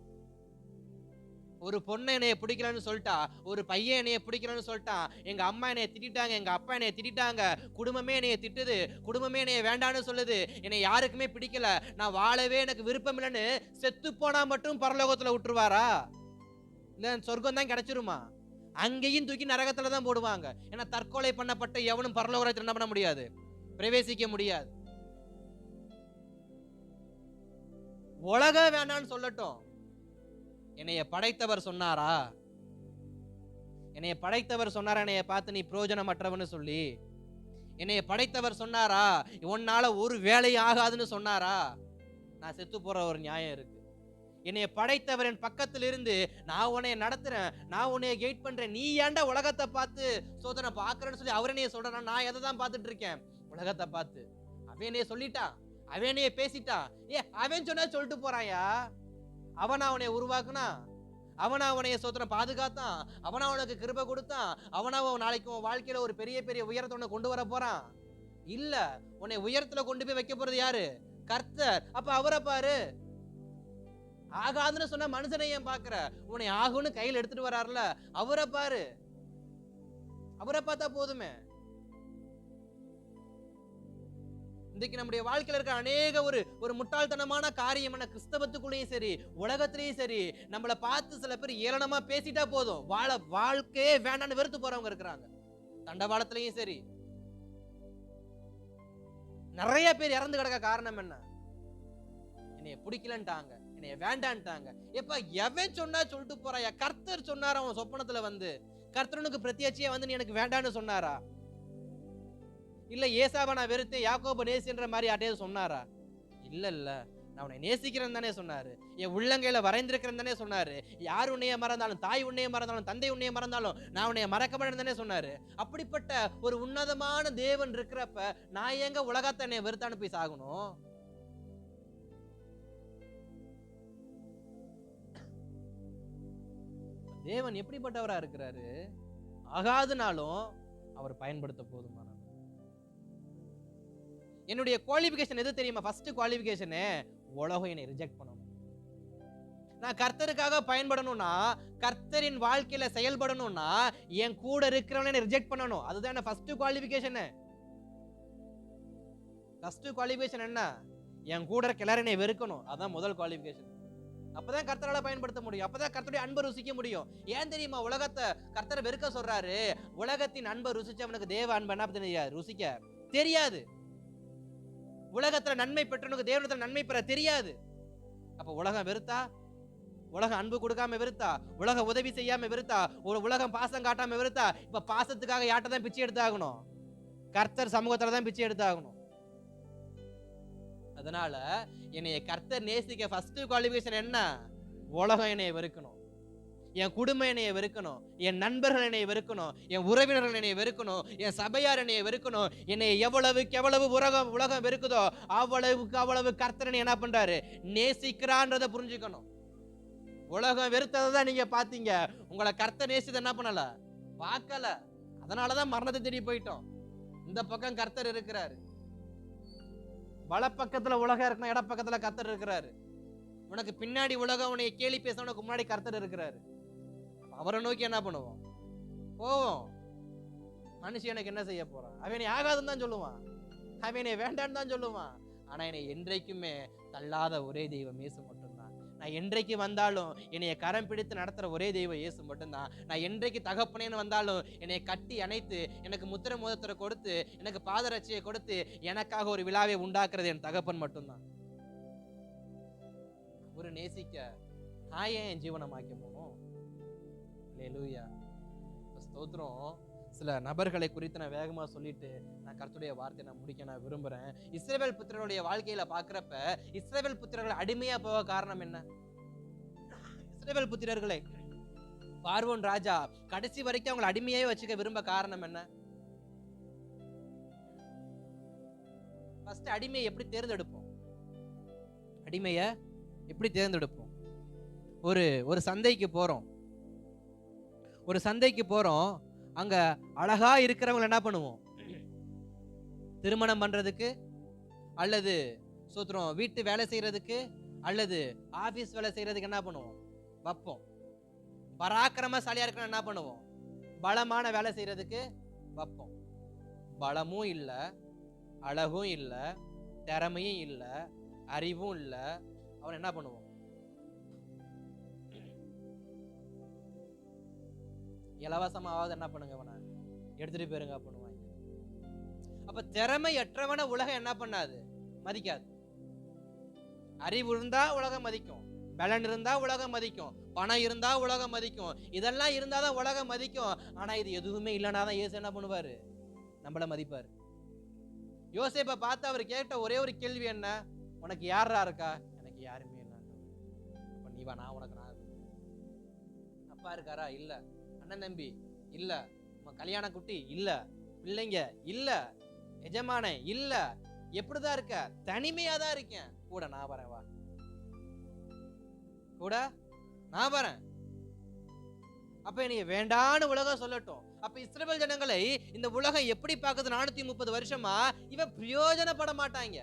[SPEAKER 1] ஒரு பொண்ணு என்னைய பிடிக்கலன்னு சொல்லிட்டா, ஒரு பையன் என்னைய பிடிக்கலன்னு சொல்லிட்டா, எங்க அம்மா என்னைய திட்டாங்க, எங்க அப்பா என்னைய திட்டாங்க, குடும்பமே என்னைய திட்டுது, குடும்பமே என்னைய வேண்டான்னு சொல்லுது, என்னை யாருக்குமே பிடிக்கல, நான் வாழவே எனக்கு விருப்பம் இல்லைன்னு செத்து போனா மட்டும் பரலோகத்துல விட்டுருவாரா? இல்ல சொர்க்கம் தான் கிடைச்சிருமா? அங்கேயும் தூக்கி நரகத்துல தான் போடுவாங்க. ஏன்னா தற்கொலை பண்ணப்பட்ட எவனும் பரலோகத்துல என்ன பண்ண முடியாது, பிரவேசிக்க முடியாது. உலகம் வேண்டான்னு சொல்லட்டும், என்னைய படைத்தவர் சொன்னாரா? என்னைய படைத்தவர் சொன்னாரா என்னைய பார்த்து நீ பிரயோஜனமற்றவன்னு சொல்லி? என்னைய படைத்தவர் சொன்னாரா உன்னால ஒரு வேலை ஆகாதுன்னு சொன்னாரா? நான் செத்து போற ஒரு நியாயம் இருக்கு. என்னைய படைத்தவர் என் பக்கத்துல இருந்து நான் உன்னைய நடத்துறேன், நான் உன்னைய கைட் பண்றேன், நீ ஏன்டா உலகத்தை பார்த்து சோதனை பாக்குறேன்னு சொல்லி அவர் என்னைய சொல்றான். நான் எதை தான் பார்த்துட்டு இருக்கேன்? உலகத்தை பார்த்து. அவன் என்னைய சொல்லிட்டான், அவன் என்னைய பேசிட்டான். அவன் சொன்னா சொல்லிட்டு போறாயா? அவனா உன்னைய உருவாக்குனா, அவனா உன்னைய சோதனை பாதுகாத்தான், அவனா உனக்கு கிருபை கொடுத்தான், அவனா நாளைக்கு உன் வாழ்க்கையில ஒரு பெரிய பெரிய உயரத்தை உன்னை கொண்டு வர போறான்? இல்ல, உன்னை உயரத்துல கொண்டு போய் வைக்க போறது யாரு? கர்த்தர். அப்ப அவரை பாரு. ஆகாதுன்னு சொன்ன மனுஷனை ஏன் பாக்குற? உன்னை ஆகுன்னு கையில் எடுத்துட்டு வராருல, அவரை பாரு. அவரை பார்த்தா போதுமே. இன்றைக்கு நம்முடைய வாழ்க்கையில இருக்க அநேக ஒரு முட்டாள்தனமான காரியம் என்ன, கிறிஸ்தவத்துக்குள்ளேயும் சரி உலகத்திலையும் சரி, நம்மளை பார்த்து சில பேர் ஏளனமா பேசிட்டா போதும், வாழ்க்கையே வேண்டான்னு வெறுத்து போறவங்க இருக்கிறாங்க. தண்டவாளத்திலையும் சரி நிறைய பேர் இறந்து கிடக்க காரணம் என்ன? என்னைய பிடிக்கலன்ட்டாங்க, என்னைய வேண்டான்ட்டாங்க. எப்ப எவன் சொன்னா சொல்லிட்டு போறாயா? கர்த்தர் சொன்னாரா அவன் சொப்பனத்துல வந்து? கர்த்தனுக்கு பிரத்யட்சையா வந்து நீ எனக்கு வேண்டான்னு சொன்னாரா? இல்ல ஏசாவை நான் வெறுத்தேன் யாக்கோபை நேசின்ற மாதிரி யார்ட்டையாவது சொன்னாரா? இல்ல நான் உன்னை நேசிக்கிறேன் தானே சொன்னாரு. என் உள்ளங்கையில வரைந்திருக்கிறேன் தானே சொன்னாரு. யார் உன்னைய மறந்தாலும், தாய் உன்னைய மறந்தாலும், தந்தை உன்னைய மறந்தாலும் நான் உன்னைய மறக்க மாட்டேன் தானே சொன்னாரு. அப்படிப்பட்ட ஒரு உன்னதமான தேவன் இருக்கிறப்ப நான் எங்க உலகத்தை என்னைய வெறுத்தான்னு போய் சாகணும்? தேவன் எப்படிப்பட்டவரா இருக்கிறாரு? ஆகாதுனாலும் அவர் பயன்படுத்த போதுமான. என்னுடைய குவாலிஃபிகேஷன் எது தெரியுமா? ஃபர்ஸ்ட் குவாலிஃபிகேஷன், உலகம் என்னை ரிஜெக்ட் பண்ணணும். நான் கர்த்தருக்காக பயன்படணும்னா, கர்த்தரின் வாழ்க்கையில செயல்படணும்னா, என் கூட இருக்கிறவனை ரிஜெக்ட் பண்ணணும். அதுதான் ஃபர்ஸ்ட் குவாலிஃபிகேஷன். ஃபர்ஸ்ட் குவாலிஃபிகேஷன் என்ன? என் கூட இருக்க எல்லாரும் என்னை வெறுக்கணும். அதான் முதல் குவாலிஃபிகேஷன். அப்பதான் கர்த்தரால பயன்படுத்த முடியும், அப்பதான் கர்த்தருடைய அன்பை ருசிக்க முடியும். ஏன் தெரியுமா உலகத்தை கர்த்தரை வெறுக்க சொல்றாரு? உலகத்தின் அன்பை ருசிச்சவனுக்கு தேவ அன்பு என்ன தெரியாது, ருசிக்க தெரியாது. உலகத்துல நன்மை பெற்றவனுக்கு தேவனத்துல நன்மை பெற தெரியாது. அப்ப உலகம் வெறுத்தா, உலகம் அன்பு கொடுக்காம வெறுத்தா, உலகம் உதவி செய்யாம வெறுத்தா, ஒரு உலகம் பாசம் காட்டாம வெறுத்தா, இப்ப பாசத்துக்காக யார்ட்ட தான் பிச்சை எடுத்தாகணும்? கர்த்தர் சமூகத்துல தான் பிச்சை எடுத்தாகணும். அதனால என்னைய கர்த்தர் நேசிக்க ஃபர்ஸ்ட் குவாலிஃபிகேஷன் என்ன? உலகம் என்னைய வெறுக்கணும், என் குடும்பம் என்னைய வெறுக்கணும், என் நண்பர்கள் என்னைய வெறுக்கணும், என் உறவினர்கள் என்னைய வெறுக்கணும், என் சபையார் என்னைய வெறுக்கணும். என்னை எவ்வளவுக்கு எவ்வளவு உலகம் வெறுக்குதோ அவ்வளவுக்கு அவ்வளவு கர்த்தர் என்ன பண்றாரு? நேசிக்கிறான்றதை புரிஞ்சுக்கணும். உலகம் வெறுத்ததை தான் நீங்க பாத்தீங்க, உங்களை கர்த்தர் நேசித்து என்ன பண்ணல, பார்க்கல. அதனாலதான் மரணத்தை தேடி போயிட்டோம். இந்த பக்கம் கர்த்தர் இருக்கிறாரு, வலப்பக்கத்துல உலகம் இருக்கணும், இடப்பக்கத்துல கர்த்தர் இருக்கிறாரு. உனக்கு பின்னாடி உலகம் உன்னை கேலி பேச, உனக்கு முன்னாடி கர்த்தர் இருக்கிறாரு. அவரை நோக்கி என்ன பண்ணுவோம்? போவோம். மனுஷன் எனக்கு என்ன செய்ய போறான்? அவனை ஆகாதுன்னு தான் சொல்லுவான், அவனை வேண்டான்னு தான் சொல்லுவான். ஆனா என்னை என்றைக்குமே தள்ளாத ஒரே தெய்வம் இயேசு மட்டும்தான். நான் என்றைக்கு வந்தாலும் என்னைய கரம் பிடித்து நடத்துற ஒரே தெய்வம் இயேசு மட்டும்தான். நான் என்றைக்கு தகப்பனேன்னு வந்தாலும் என்னை கட்டி அணைத்து எனக்கு முத்திரை மோதிரத்தை கொடுத்து எனக்கு பாதரட்சியை கொடுத்து எனக்காக ஒரு விழாவை உண்டாக்குறது என் தகப்பன் மட்டும்தான். ஒரு நேசிக்க நான் ஏன் என் ஜீவனை மாய்க்க போகணும்? அல்லேலூயா, ஸ்தோத்திரம். சில நபர்களை குறித்து நான் வேகமா சொல்லிட்டு நான் கர்த்தருடைய வார்த்தையை நான் முடிக்க நான் விரும்புறேன். இஸ்ரவேல் புத்திரருடைய வாழ்க்கையில பாக்குறப்ப இஸ்ரவேல் புத்திரர்கள் அடிமையா போக காரணம் என்ன? இஸ்ரவேல் புத்திரர்களை பார்வோன் ராஜா கடைசி வரைக்கும் அவங்களை அடிமையாவே வச்சுக்க விரும்ப காரணம் என்ன? ஃபர்ஸ்ட் அடிமையை எப்படி தேர்ந்தெடுப்போம்? அடிமையை எப்படி தேர்ந்தெடுப்போம்? ஒரு சந்தைக்கு போறோம். ஒரு சந்தைக்கு போறோம். அங்க அழகா இருக்கிறவங்க என்ன பண்ணுவோம்? திருமணம் பண்றதுக்கு, அல்லது சூத்திரம் வீட்டு வேலை செய்யறதுக்கு, அல்லது ஆபீஸ் வேலை செய்யறதுக்கு என்ன பண்ணுவோம்? வைப்போம். பராக்கிரமசாலியா இருக்கிற என்ன பண்ணுவோம்? பலமான வேலை செய்யறதுக்கு வைப்போம். பலமும் இல்ல, அழகும் இல்ல, திறமையும் இல்ல, அறிவும் இல்ல, அவன் என்ன பண்ணுவோம்? இலவசமாவது என்ன பண்ணுங்க, அவனை எடுத்துட்டு போயிருங்க பண்ணுவாங்க. அப்ப திறமையற்றவன உலகம் என்ன பண்ணாது? மதிக்காது. அறிவு இருந்தா உலகம் மதிக்கும், பலன் இருந்தா உலகம் மதிக்கும், பணம் இருந்தா உலகம் மதிக்கும், இதெல்லாம் இருந்தாதான் உலகம் மதிக்கும். ஆனா இது எதுவுமே இல்லைனாதான் இயேசு என்ன பண்ணுவாரு? நம்மள மதிப்பாரு. யோசேப்பை பார்த்து அவர் கேட்ட ஒரே ஒரு கேள்வி என்ன? உனக்கு யாரா இருக்கா? எனக்கு யாருமே இல்லை. அப்ப நீ வா, நான் உனக்கு நான். அப்பா இருக்காரா? இல்ல. அண்ணன் தம்பி இல்ல. கல்யாண குட்டி இல்ல. பிள்ளைங்க இல்ல. எஜமான இல்ல. எப்படிதான் இருக்க? தனிமையா தான் இருக்கேன். கூட நான் வரேன், வா கூட நான் வரேன். அப்ப நீ வேண்டான்னு உலகம் சொல்லட்டும். அப்ப இஸ்ரவேல் ஜனங்களை இந்த உலகம் எப்படி பார்க்குது? 430 வருஷமா இவன் பிரயோஜனப்பட மாட்டாங்க.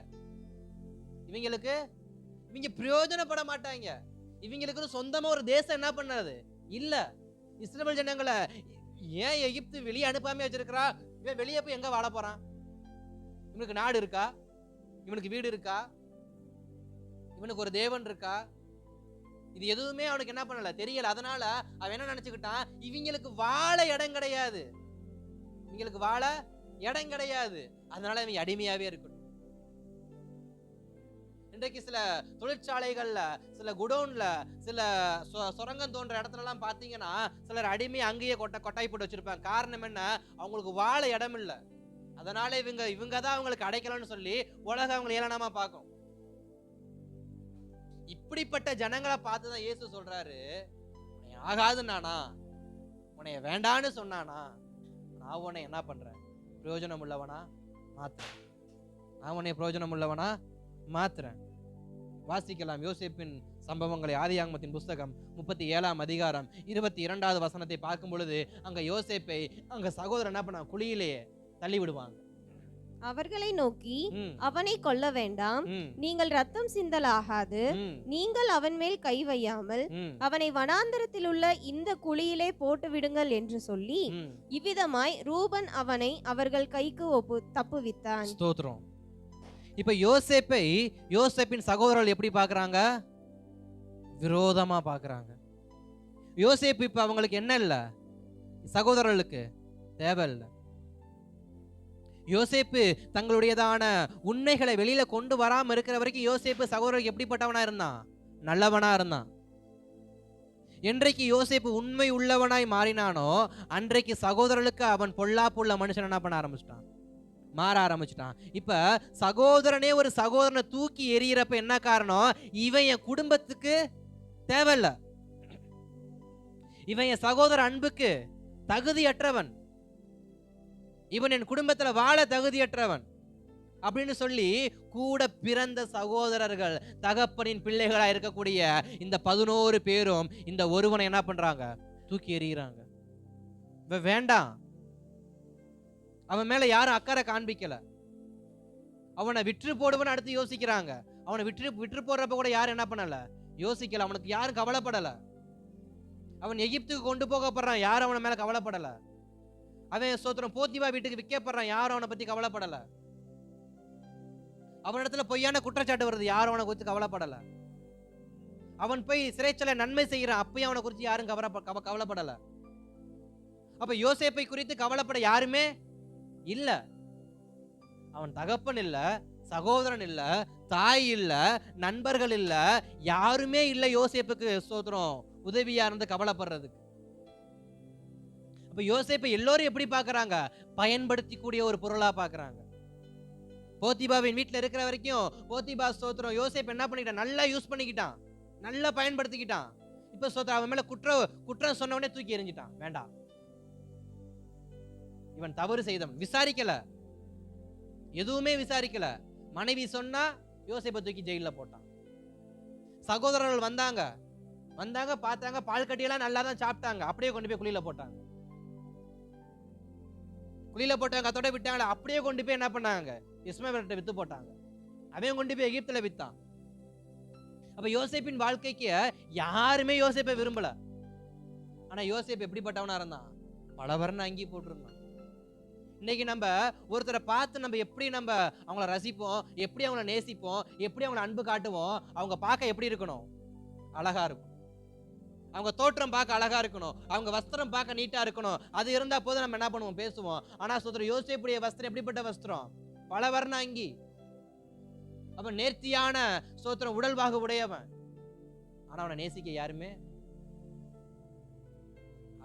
[SPEAKER 1] இவங்க பிரயோஜனப்பட மாட்டாங்க. இவங்களுக்கு சொந்தமா ஒரு தேசம் என்ன பண்ணாது இல்ல. இஸ்ரவேல் ஜனங்களை ஏன் எகிப்து வெளியே அனுப்பாம வச்சிருக்கிறா? இவன் வெளியே போய் எங்க வாழ போறான்? இவனுக்கு நாடு இருக்கா? இவனுக்கு வீடு இருக்கா? இவனுக்கு ஒரு தேவன் இருக்கா? இது எதுவுமே அவனுக்கு என்ன பண்ணல, தெரியல. அதனால அவன் என்ன நினைச்சுக்கிட்டான்? இவங்களுக்கு வாழ இடம் கிடையாது, இவங்களுக்கு வாழ இடம் கிடையாது, அதனால இவங்க அடிமையாவே இருக்கணும். இன்றைக்கு சில தொழிற்சாலைகள்ல, சில குடோன்ல, சில சுரங்கம் தோன்ற இடத்துல எல்லாம் பாத்தீங்கன்னா சிலர் அடிமை அங்கேயே கொட்டாய் போட்டு வச்சிருப்பாங்க. காரணம் என்ன? அவங்களுக்கு வாழ இடம் இல்லை. அதனால இவங்கதான் அவங்களுக்கு அடைக்கலன்னு சொல்லி உலகம் அவங்களை ஏளனமா பார்க்கும். இப்படிப்பட்ட ஜனங்களை பார்த்துதான் இயேசு சொல்றாரு, உன்னை ஆகாது நானா, உன்னைய வேண்டான்னு சொன்னானா, நான் உன்னை என்ன பண்றேன்? பிரயோஜனம் உள்ளவனா மாத்துறேன். நான் உன்னை பிரயோஜனம் உள்ளவனா மாத்துறேன். வாசிக்கலாம் யோசேப்பின் சம்பவங்களை. ஆதியாகமத்தின் புஸ்தகம் 37ஆம் அதிகாரம் 22வது வசனத்தை பார்க்கும் பொழுது அங்க யோசேப்பை அங்க சகோதரன் என்ன பண்ண? குழியிலே தள்ளி விடுவாங்க.
[SPEAKER 2] அவர்களை நோக்கி, அவனை கொல்ல வேண்டாம், நீங்கள் ரத்தம் சிந்தலாகாது, நீங்கள் அவன் மேல் கை வையாமல் அவனை வனாந்தரத்தில் உள்ள இந்த குழியிலே போட்டு விடுங்கள் என்று சொல்லி இவ்விதமாய் ரூபன் அவனை அவர்கள் கைக்கு தப்புவித்தான்.
[SPEAKER 1] ஸ்தோத்திரம். இப்ப யோசேப்பின் சகோதரர்கள் எப்படி பார்க்கறாங்க? விரோதமா பார்க்கறாங்க. யோசேப்பு இப்ப அவங்களுக்கு என்ன இல்ல, சகோதரர்களுக்கு தேவை இல்லை. யோசேப்பு தங்களுடையதான உண்மைகளை வெளியில கொண்டு வராம இருக்கிற வரைக்கும் யோசேப்பு சகோதரருக்கு எப்படிப்பட்டவனா இருந்தான்? நல்லவனா இருந்தான். என்றைக்கு யோசேப்பு உண்மை உள்ளவனாய் மாறினானோ அன்றைக்கு சகோதரர்களுக்கு அவன் பொல்லாப்புள்ள மனுஷன் என்ன பண்ண ஆரம்பிச்சிட்டான்? மாற ஆரம்பிச்சிட்டான். இப்ப சகோதரனே ஒரு சகோதரனை தூக்கி எறிகிறப்ப என்ன காரணம்? இவன் என் குடும்பத்துக்கு தேவையில்ல, இவன் என் சகோதர அன்புக்கு தகுதியற்றவன், இவன் என் குடும்பத்துல வாழ தகுதியற்றவன் அப்படின்னு சொல்லி கூட பிறந்த சகோதரர்கள், தகப்பனின் பிள்ளைகளா இருக்கக்கூடிய இந்த 11 பேரும் இந்த ஒருவனை என்ன பண்றாங்க? தூக்கி எறிகிறாங்க. வேண்டாம், அவன் மேல யாரும் அக்கறை காண்பிக்கல. அவனை விற்று போடுவன்னு அடுத்து யோசிக்கிறாங்க. அவனை விற்று போடுறப்ப கூட யாரும் என்ன பண்ணல, யோசிக்கல. அவனுக்கு யாரும் கவலைப்படல. அவன் எகிப்துக்கு கொண்டு போகப்படுறான், யாரும் அவன மேல கவலைப்படல. அவன் சோத்திரம் போத்திபா வீட்டுக்கு விற்கப்படுறான், யாரும் அவனை பத்தி கவலைப்படல. அவனிடத்துல பொய்யான குற்றச்சாட்டு வருது, யாரும் அவனை குறித்து கவலைப்படல. அவன் போய் சிறைச்சாலை நன்மை செய்யறான், அப்பயும் அவனை குறித்து யாரும் கவலைப்படல. அப்ப யோசேப்பை குறித்து கவலைப்பட யாருமே இல்ல. அவன் தகப்பன் இல்ல, சகோதரன் இல்ல, தாய் இல்ல, நண்பர்கள் இல்ல, யாருமே இல்ல யோசேப்புக்கு சோத்திரம் உதவியா இருந்து கவலைப்படுறதுக்கு. அப்ப யோசேப்பை எல்லோரும் எப்படி பாக்குறாங்க? பயன்படுத்திக்கூடிய ஒரு பொருளா பாக்குறாங்க. போத்திபாவின் வீட்டுல இருக்கிற வரைக்கும் போத்திபா ஸ்தோத்திரம் யோசேப்பு என்ன பண்ணிக்கிட்டான்? நல்லா யூஸ் பண்ணிக்கிட்டான், நல்லா பயன்படுத்திக்கிட்டான். இப்ப ஸ்தோத்திரம், அவன் மேல குற்றம் சொன்ன உடனே தூக்கி எறிஞ்சிட்டான். வேண்டாம், இவன் தவறு செய்தவன். விசாரிக்கல, எதுவுமே விசாரிக்கல. மனைவி சொன்னா யோசேப்பை தூக்கி ஜெயில போட்டான். சகோதரர்கள் வந்தாங்க பார்த்தாங்க, பால் கட்டியெல்லாம் நல்லா தான் சாப்பிட்டாங்க, அப்படியே கொண்டு போய் குழியில போட்டாங்க. அதோட விட்டாங்க. அப்படியே கொண்டு போய் என்ன பண்ணாங்க, இஸ்மவேல்கிட்ட வித்து போட்டாங்க. அவன் கொண்டு போய் எகிப்துல வித்தான். அப்ப யோசேப்பின் வாழ்க்கைக்கு யாருமே யோசேப்பை விரும்பல. ஆனா யோசேப்பு எப்படிப்பட்டவனா இருந்தான், பலவர்னு அங்கி போட்டிருந்தான். இன்னைக்கு நம்ம ஒருத்தரை பார்த்து நம்ம எப்படி நம்ம அவங்கள ரசிப்போம், எப்படி அவங்கள நேசிப்போம், எப்படி அவங்கள அன்பு காட்டுவோம். அவங்க பார்க்க எப்படி இருக்கணும், அழகா இருக்கும். அவங்க தோற்றம் பார்க்க அழகா இருக்கணும், அவங்க வஸ்திரம் பார்க்க நீட்டா இருக்கணும். அது இருந்தா போதும் நம்ம என்ன பண்ணுவோம், பேசுவோம். ஆனா சோதர யோசேப்புடைய வஸ்திரம் எப்படிப்பட்ட வஸ்திரம், பலவர்ண அங்கி. அப்ப நேர்த்தியான சோத்திரம் உடல்வாக உடையவன். ஆனா அவனை நேசிக்க யாருமே,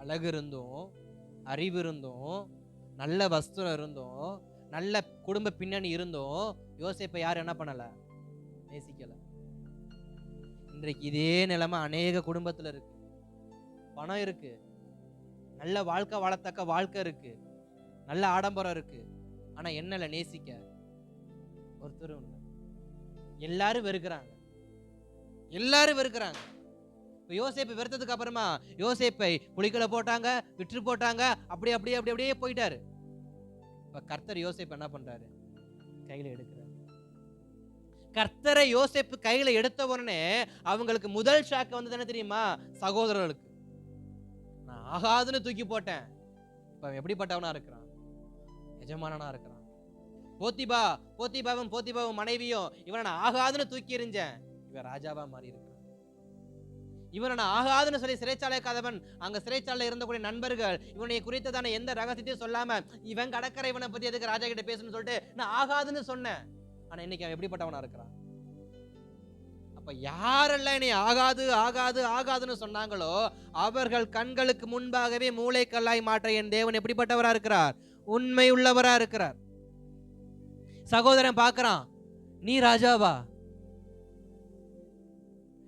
[SPEAKER 1] அழகு இருந்தும், அறிவு இருந்தும், நல்ல வஸ்திரம் இருந்தும், நல்ல குடும்ப பின்னணி இருந்தும் யோசேப்பை யாரும் என்ன பண்ணல, நேசிக்கல. இன்றைக்கு இதே நிலைமை அநேக குடும்பத்துல இருக்கு. பணம் இருக்கு, நல்ல வாழ்க்கை வாழத்தக்க வாழ்க்கை இருக்கு, நல்ல ஆடம்பரம் இருக்கு, ஆனா என்னல நேசிக்க ஒருத்தரும் இல்லை. எல்லாரும் வெறுக்கிறாங்க. யோசேப்பை வெறுத்ததுக்கு அப்புறமா யோசேப்பை புலிக்குள்ள போட்டாங்க, விற்று போட்டாங்க, அப்படியே போயிட்டாரு. இப்ப கர்த்தர் யோசேப்பு என்ன பண்றாரு, கையில எடுக்கிறார். கர்த்தரை யோசேப்பு கையில எடுத்த உடனே அவங்களுக்கு முதல் ஷாக் வந்து என்ன தெரியுமா, சகோதரர்களுக்கு. நான் ஆகாதுன்னு தூக்கி போட்டேன், இப்ப எப்படிப்பட்டவனா இருக்கிறான், எஜமானனா இருக்கிறான். போத்திபாவும் மனைவியும் இவனை நான் ஆகாதுன்னு தூக்கி எறிஞ்சேன், இவன் ராஜாவா மாறி இருக்கிறான். இவனை நான் ஆகாதுன்னு சொல்லி சிறைச்சாலை கதவன், அங்க சிறைச்சாலையில் இருந்தக்கூடிய நண்பர்கள் இவனை குறித்ததான எந்த ரகசியத்தையும் சொல்லாம இவன் கடற்கரை இவனை பத்தி எதுக்கு ராஜா கிட்ட பேசணும்னு சொல்லிட்டு நான் ஆகாதுன்னு சொன்னேன். ஆனா இன்னைக்கு அவன் எப்படிப்பட்டவனா இருக்கிறான். அப்ப யாரெல்லாம் என்னை ஆகாதுன்னு சொன்னாங்களோ அவர்கள் கண்களுக்கு முன்பாகவே மூளைக்கல்லாய் மாற்ற என் தேவன் எப்படிப்பட்டவரா இருக்கிறார், உண்மை உள்ளவரா இருக்கிறார். சகோதரன் பார்க்கிறான், நீ ராஜாவா,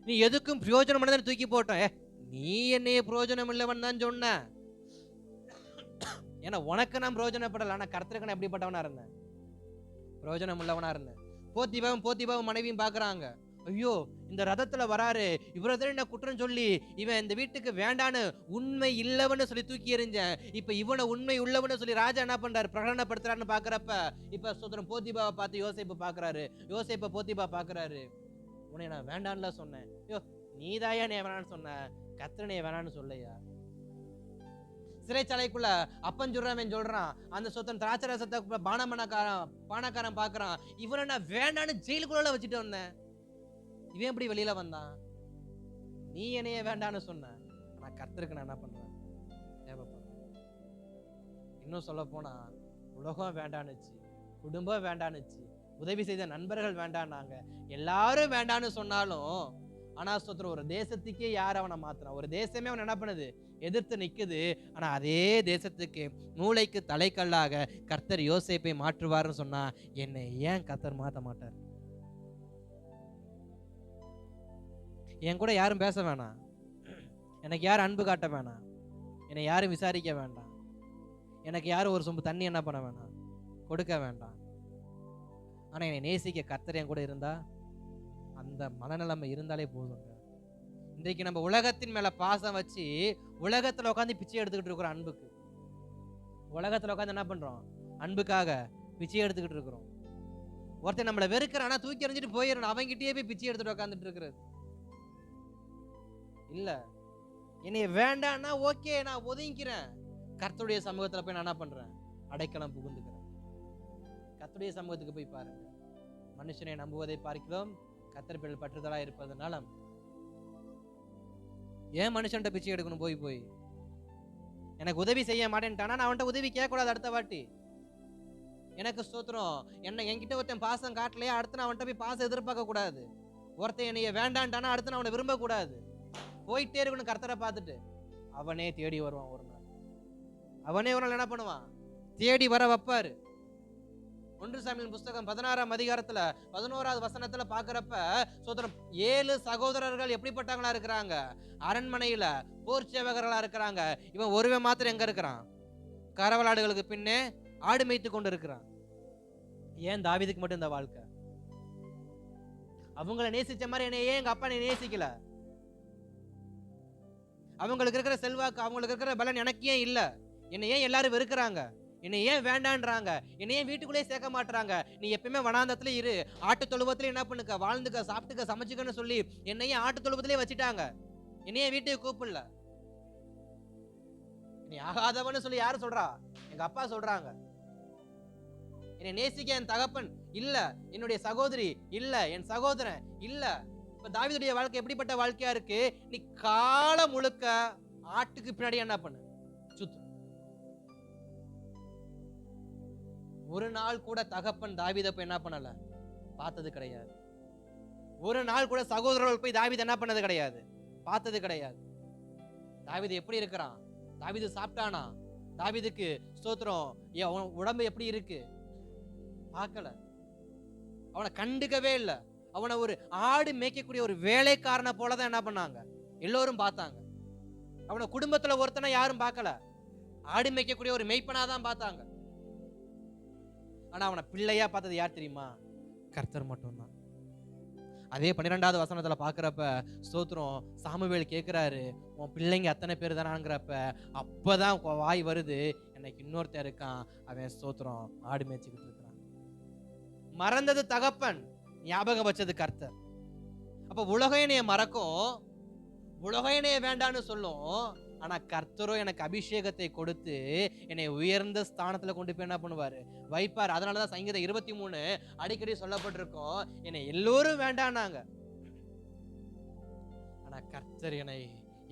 [SPEAKER 1] நீ எதுக்கும் பிரயோஜனம் தூக்கி போட்ட, நீ என்னைய பிரயோஜனம் இல்லவன் தான் சொன்ன. ஏன்னா உனக்கு நான் பிரயோஜனப்படல, ஆனா கர்த்தருக்கு நான் எப்படிப்பட்டவனா இருந்தேன், பிரயோஜனம் உள்ளவனா இருந்தேன். போத்திபாவும் மனைவியும் பாக்குறாங்க, ஐயோ இந்த ரதத்துல வராரு, இவரதான் என்ன குற்றம் சொல்லி இவன் இந்த வீட்டுக்கு வேண்டான்னு உண்மை இல்லவன்னு சொல்லி தூக்கி எறிஞ்சேன், இப்ப இவனை உண்மை உள்ளவன்னு சொல்லி ராஜா என்ன பண்றாரு, பிரகடனப்படுத்துறாருன்னு பாக்குறப்ப இப்ப சோதரன் போத்திபாவை பார்த்து யோசேப்பு பாக்குறாரு, யோசேப்ப போத்திபா பாக்குறாரு. உன்னை நான் வேண்டான்ல சொன்னேன், ஐயோ நீதாயா நீ வேணான்னு சொன்ன, கர்த்தர் வேணான்னு சொல்லையா. சிறைச்சாலைக்குள்ள அப்பன் சொல்றான், அந்த சொத்தன் திராட்சரசத்தை பானக்காரன் பாக்குறான், இவனை நான் வேண்டான்னு ஜெயிலுக்குள்ள வச்சுட்டு வந்தேன், இவன் எப்படி வெளியில வந்தான், நீ என்னைய வேண்டான்னு சொன்ன, நான் கர்த்தருக்கு நான் என்ன பண்றேன், தேவைப்படுறேன். இன்னும் சொல்ல போனா உலகம் வேண்டானுச்சு, குடும்பம் வேண்டானுச்சு, உதவி செய்த நண்பர்கள் வேண்டான்னாங்க, எல்லாரும் வேண்டான்னு சொன்னாலும் ஆனா ஸ்தோத்திரம் ஒரு தேசத்துக்கே யார் அவனை மாத்துறான், ஒரு தேசமே அவன் என்ன பண்ணுது, எதிர்த்து நிக்குது. ஆனா அதே தேசத்துக்கு மூளைக்கு தலைக்கல்லாக கர்த்தர் யோசேப்பை மாற்றுவார்னு சொன்னா என்னை ஏன் கர்த்தர் மாத்த மாட்டார்? என் கூட யாரும் பேச வேணாம், எனக்கு யாரும் அன்பு காட்ட வேணாம், என்னை யாரும் விசாரிக்க வேண்டாம், எனக்கு யாரும் ஒரு சொம்பு தண்ணி என்ன பண்ண வேணாம், கொடுக்க வேண்டாம். ஆனா என்னை நேசிக்க கர்த்தர் என் கூட இருந்தா அந்த மனநிலைமை இருந்தாலே போதுங்க. இன்றைக்கு நம்ம உலகத்தின் மேல பாசம் வச்சு உலகத்துல உட்காந்து பிச்சை எடுத்துக்கிட்டு இருக்கிறோம். அன்புக்கு உலகத்துல உட்காந்து என்ன பண்றோம், அன்புக்காக பிச்சை எடுத்துக்கிட்டு இருக்கிறோம். ஒருத்தர் நம்மளை வெறுக்கிறானா தூக்கி எறிஞ்சிட்டு போயிடணும், அவங்கிட்டயே போய் பிச்சை எடுத்துட்டு உட்காந்துட்டு இருக்கிறது இல்ல. என்னைய வேண்டான்னா ஓகே, நான் ஒதுங்கிக்கிறேன், கர்த்தருடைய சமூகத்துல போய் நான் என்ன பண்றேன், அடைக்கலம் புகுந்துக்கிறேன். கர்த்தருடைய சமூகத்துக்கு போய் பாருங்க, மனுஷனை நம்புவதை பார்க்கிறோம் கர்த்தர் பேரில் பற்றுதலா இருப்பதனால. ஏன் மனுஷன்ட்ட பிச்சை எடுக்கணும், போய் எனக்கு உதவி செய்ய மாட்டேன்ட்டானா நான் அவன்கிட்ட உதவி கேட்கக்கூடாது. அடுத்த வாட்டி எனக்கு ஸ்தோத்திரம், என்கிட்ட ஒருத்தன் பாசம் காட்டலையா, அடுத்து நான் அவன்கிட்ட போய் பாசம் எதிர்பார்க்க கூடாது. ஒருத்தன் என்னைய வேண்டான்ட்டானா அடுத்து நான் அவனை விரும்ப கூடாது. போயிட்டே இருக்கணும் கர்த்தரை பார்த்துட்டு. அவனே தேடி வருவான் ஒரு நாள், அவனே ஒரு நாள் என்ன பண்ணுவான், தேடி வர வைப்பாரு. 1 சாமுவேல் புஸ்தகம் 16ஆம் அதிகாரத்துல 11வது வசனத்துல பாக்குறப்ப சோதரம் 7 சகோதரர்கள் எப்படிப்பட்டவங்களா இருக்கிறாங்க? அரண்மனையில போர் சேவகர்களா இருக்கிறாங்க. இவன் ஒருவன் மாத்திரம் எங்க இருக்கிறான்? கரவலாடுகளுக்கு பின்னே ஆடு மேய்த்து கொண்டு இருக்கிறான். ஏன் தாவீதுக்கு மட்டும் இந்த வாழ்க்கை? அவங்கள நேசிச்ச மாதிரி என்னை ஏன் எங்க அப்பா நேசிக்கல? அவங்களுக்கு இருக்கிற செல்வாக்கு, அவங்களுக்கு இருக்கிற பலன் எனக்கு ஏன் இல்ல? என்னை ஏன் எல்லாரும் வெறுக்கிறாங்க? என்னை ஏன் வேண்டான்றாங்க? என்னை ஏன் வீட்டுக்குள்ளே சேர்க்க மாட்டாங்க? நீ எப்பயுமே வனாந்தத்துல இரு, ஆட்டு தொழுவத்துல என்ன பண்ணுக்க, வாழ்ந்துக்க, சாப்பிட்டுக்க, சமைச்சுக்கன்னு சொல்லி என்னையே ஆட்டு தொழுவத்திலே வச்சுட்டாங்க. என்னையே வீட்டுக்கு கூப்பிடல. நீ ஆகாதவன்னு சொல்லி யாரு சொல்றா? எங்க அப்பா சொல்றாங்க. என்னை நேசிக்க என் தகப்பன் இல்ல, என்னுடைய சகோதரி இல்ல, என் சகோதரன் இல்ல. இப்ப தாவீதுடைய வாழ்க்கை எப்படிப்பட்ட வாழ்க்கையா இருக்கு? நீ காலம் முழுக்க ஆட்டுக்கு பின்னாடி என்ன பண்ணு? சுத்து. ஒரு நாள் கூட தகப்பன் தாவீதை போய் என்ன பண்ணல? பார்த்தது கிடையாது. ஒரு நாள் கூட சகோதரர்கள் போய் தாவீது என்ன பண்ணது கிடையாது? பார்த்தது கிடையாது. தாவீது எப்படி இருக்கிறான்? தாவீது சாப்பிட்டானா? தாவீதுக்கு ஸ்தோத்திரம், உடம்பு எப்படி இருக்கு? பார்க்கல. அவனை கண்டுக்கவே இல்லை. அவனை ஒரு ஆடு மேய்க்கக்கூடிய ஒரு வேலைக்காரனை போலதான் என்ன பண்ணாங்க? எல்லோரும் பார்த்தாங்க. அவனை குடும்பத்துல ஒருத்தனை யாரும் பார்க்கல. ஆடு மேய்க்கக்கூடிய ஒரு மெய்ப்பனாதான் பார்த்தாங்க. ஆனா அவனை பிள்ளையா பார்த்தது யார் தெரியுமா? கர்த்தர் மட்டும்தான். அதே 12வது வசனத்துல பாக்குறப்ப ஸ்தோத்திரம், சாமுவேல் கேட்கிறாரு, உன் பிள்ளைங்க அத்தனை பேர் தானாங்கிறப்ப அப்பதான் வாய் வருது, எனக்கு இன்னொருத்தன் இருக்கான், அவன் ஸ்தோத்திரம் ஆடு மேய்ச்சிக்கிட்டு இருக்கிறான். மறந்தது தகப்பன், ஞாபகம் வச்சது கர்த்தர். அப்ப உலகம் என்னைய மறக்கும், உலகம் என்னைய வேண்டான்னு சொல்லும். ஆனா கர்த்தரோ எனக்கு அபிஷேகத்தை கொடுத்து என்னை உயர்ந்த ஸ்தானத்துல கொண்டு போய் என்ன பண்ணுவாரு? வைப்பார். அதனாலதான் சங்கீதம் 23 அடிக்கடி சொல்லப்பட்டிருக்கும், என்னை எல்லோரும் வேண்டானாங்க. ஆனா கர்த்தர் என்னை,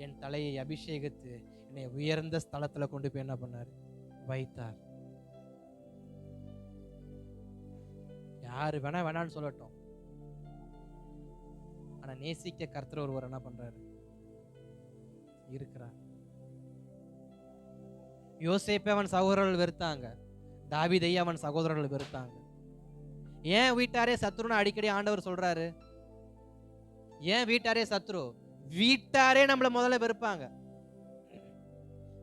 [SPEAKER 1] என் தலையை அபிஷேகித்து என்னை உயர்ந்த ஸ்தலத்துல கொண்டு போய் என்ன பண்ணாரு? வைத்தார். யாரு வேணா வேணான்னு சொல்லட்டும், ஆனா நேசிக்க கர்த்தர் ஒருவர் என்ன பண்றாரு? இருக்கிறார். யோசேப்பை அவன் சகோதரர்கள் வெறுத்தாங்க, தாவீதை அவன் சகோதரர்கள் வெறுத்தாங்க. ஏன் வீட்டாரே சத்ருன்னு அடிக்கடி ஆண்டவர் சொல்றாரு? ஏன் வீட்டாரே சத்ரு? வீட்டாரே நம்மள முதல்ல வெறுப்பாங்க.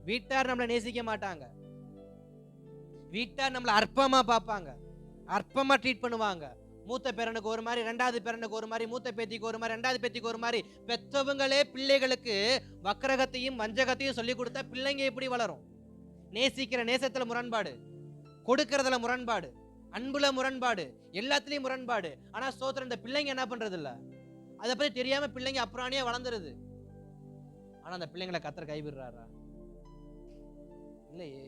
[SPEAKER 1] வீட்டார் நம்மள நேசிக்க மாட்டாங்க. வீட்டார் நம்மள அற்பமா பார்ப்பாங்க, அற்பமா ட்ரீட் பண்ணுவாங்க. மூத்த பேரனுக்கு ஒரு மாதிரி, 2வது பேரனுக்கு ஒரு மாதிரி, மூத்த பேத்திக்கு ஒரு மாதிரி, 2வது பேத்திக்கு ஒரு மாதிரி. பெற்றவங்களே பிள்ளைகளுக்கு வக்கரகத்தையும் வஞ்சகத்தையும் சொல்லி கொடுத்தா பிள்ளைங்க எப்படி வளரும்? நேசிக்கிற நேசத்துல முரண்பாடு, கொடுக்கறதுல முரண்பாடு, அன்புல முரண்பாடு, எல்லாத்துலயும் முரண்பாடு. ஆனா ஸ்தோத்திரம், இந்த பிள்ளைங்க என்ன பண்றது இல்ல, அதை பத்தி தெரியாம பிள்ளைங்க அப்புறாணியா வளர்ந்துருது. ஆனா அந்த பிள்ளைங்களை கர்த்தர் கைவிடுறாரா? இல்லையே.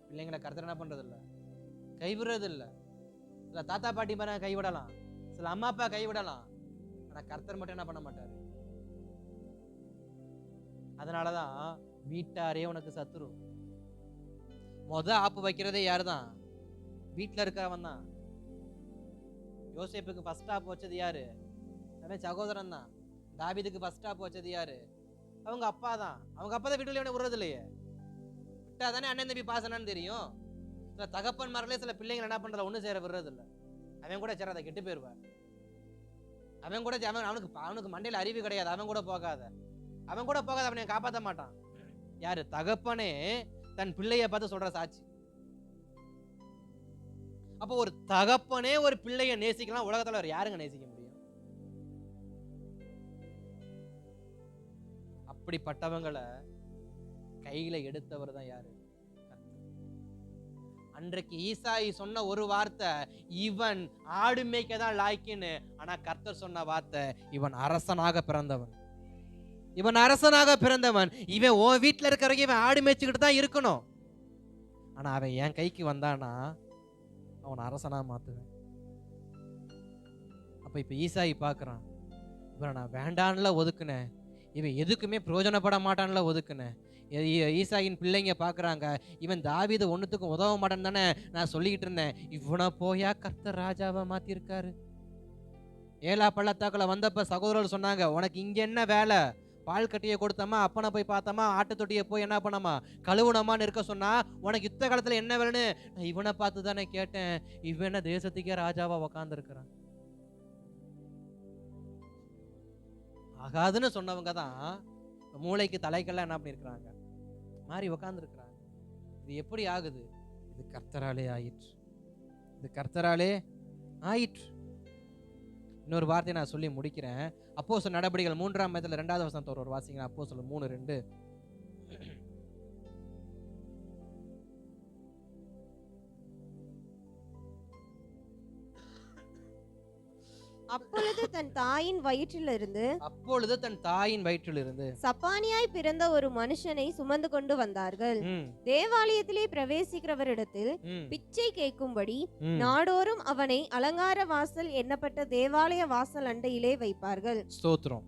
[SPEAKER 1] பிள்ளைங்களை கர்த்தர் என்ன பண்றது இல்ல, கைவிடுறது இல்ல. சில தாத்தா பாட்டி மாதிரி கைவிடலாம், சில அம்மா அப்பா கைவிடலாம், ஆனா கர்த்தர் மட்டும் என்ன பண்ண மாட்டாரு. அதனாலதான் வீட்டாரே உனக்கு சத்துரு. ஆப்பு வைக்கிறதே யாருதான்? வீட்டுல இருக்கிறவன் தான். யோசேப்புக்கு ஃபர்ஸ்ட் ஆப்பு வச்சது யாரு? அவன் சகோதரன் தான். தாவீதுக்கு ஃபர்ஸ்ட் ஆப்பு வச்சது யாரு? அவங்க அப்பா தான். அவங்க அப்பா தான் வீட்டுல விடுறது இல்லையே. விட்டா தானே அண்ணன் தம்பி பாசனான்னு தெரியும். சில தகப்பன்மார்களே சில பிள்ளைங்களை என்ன பண்றத ஒண்ணு சேர விடுறது இல்லை. அவன் கூட சேராத, கெட்டு போயிருவான். அவன் கூட அவனுக்கு மண்டையில அறிவு கிடையாது. அவன் கூட போகாத, அவனை காப்பாற்ற மாட்டான். யாரு? தகப்பனே தன் பிள்ளைய பார்த்து சொல்ற சாட்சி. அப்போ ஒரு தகப்பனே ஒரு பிள்ளைய நேசிக்கலாம், உலகத்துல ஒரு யாருங்க நேசிக்க முடியும்? அப்படிப்பட்டவங்களை கையில எடுத்தவர் தான் யாரு? அன்றைக்கு ஈசாயி சொன்ன ஒரு வார்த்தை, இவன் ஆடு மேய்க்கதான் லாய்க்குன்னு. ஆனா கர்த்தர் சொன்ன வார்த்தை, இவன் அரசனாக பிறந்தவன், இவன் அரசனாக பிறந்தவன். இவன் உன் வீட்டுல இருக்கிற வரைக்கும் இவன் ஆடு மேய்ச்சிக்கிட்டு தான் இருக்கணும். ஆனா அவன் என் கைக்கு வந்தானா அவன் அரசனா மாத்துவேன். அப்ப இப்ப ஈசாயி பாக்குறான், இவன் நான் வேண்டான்ல ஒதுக்குனேன், இவன் எதுக்குமே பிரயோஜனப்பட மாட்டான்ல ஒதுக்குனேன். ஈசாயின் பிள்ளைங்க பாக்குறாங்க, இவன் தாவீது ஒண்ணுத்துக்கும் உதவ மாட்டான்னு தானே நான் சொல்லிக்கிட்டு இருந்தேன், இவனை போயா கர்த்தர் ராஜாவை மாத்திருக்காரு. ஏலா பள்ளத்தாக்குல வந்தப்ப சகோதரர்கள் சொன்னாங்க, உனக்கு இங்க என்ன வேலை, பால் கட்டியை கொடுத்தமா, அப்பனை போய் பார்த்தமா, ஆட்டு தொட்டியை போய் என்ன பண்ணாமா, கழுவுனமான்னு இருக்க சொன்னா, உனக்கு யுத்த காலத்துல என்ன வேணும்னு நான் இவனை பார்த்து தானே கேட்டேன். இவன் என்ன தேசத்துக்கே ராஜாவா உக்காந்து இருக்கிறான். ஆகாதுன்னு சொன்னவங்க தான் மூளைக்கு தலைக்கெல்லாம் என்ன பண்ணிருக்கிறாங்க, மாறி உக்காந்து இருக்கிறாங்க. இது எப்படி ஆகுது? இது கர்த்தராலே ஆயிற்று. இது கர்த்தராலே ஆயிற்று. இன்னொரு வார்த்தையை நான் சொல்லி முடிக்கிறேன். அப்போஸ்தலர் நடபடிகள் 3ஆம் அதிகாரத்துல 2வது வசனத்தை ஒரு வாசிங்க. அப்போஸ்தலர் 3:2.
[SPEAKER 2] அப்பொழுது தன் தாயின் வயிற்றிலிருந்து சப்பானியாய் பிறந்த ஒரு மனுஷனை சுமந்து கொண்டு வந்தார்கள். தேவாலயத்திலே பிரவேசிக்கிறவரிடத்தில் பிச்சை கேட்கும்படி நாடோறும் அவனை அலங்கார வாசல் எண்ணப்பட்ட தேவாலய வாசல் அண்டையிலே வைப்பார்கள்.
[SPEAKER 1] ஸ்தோத்திரம்.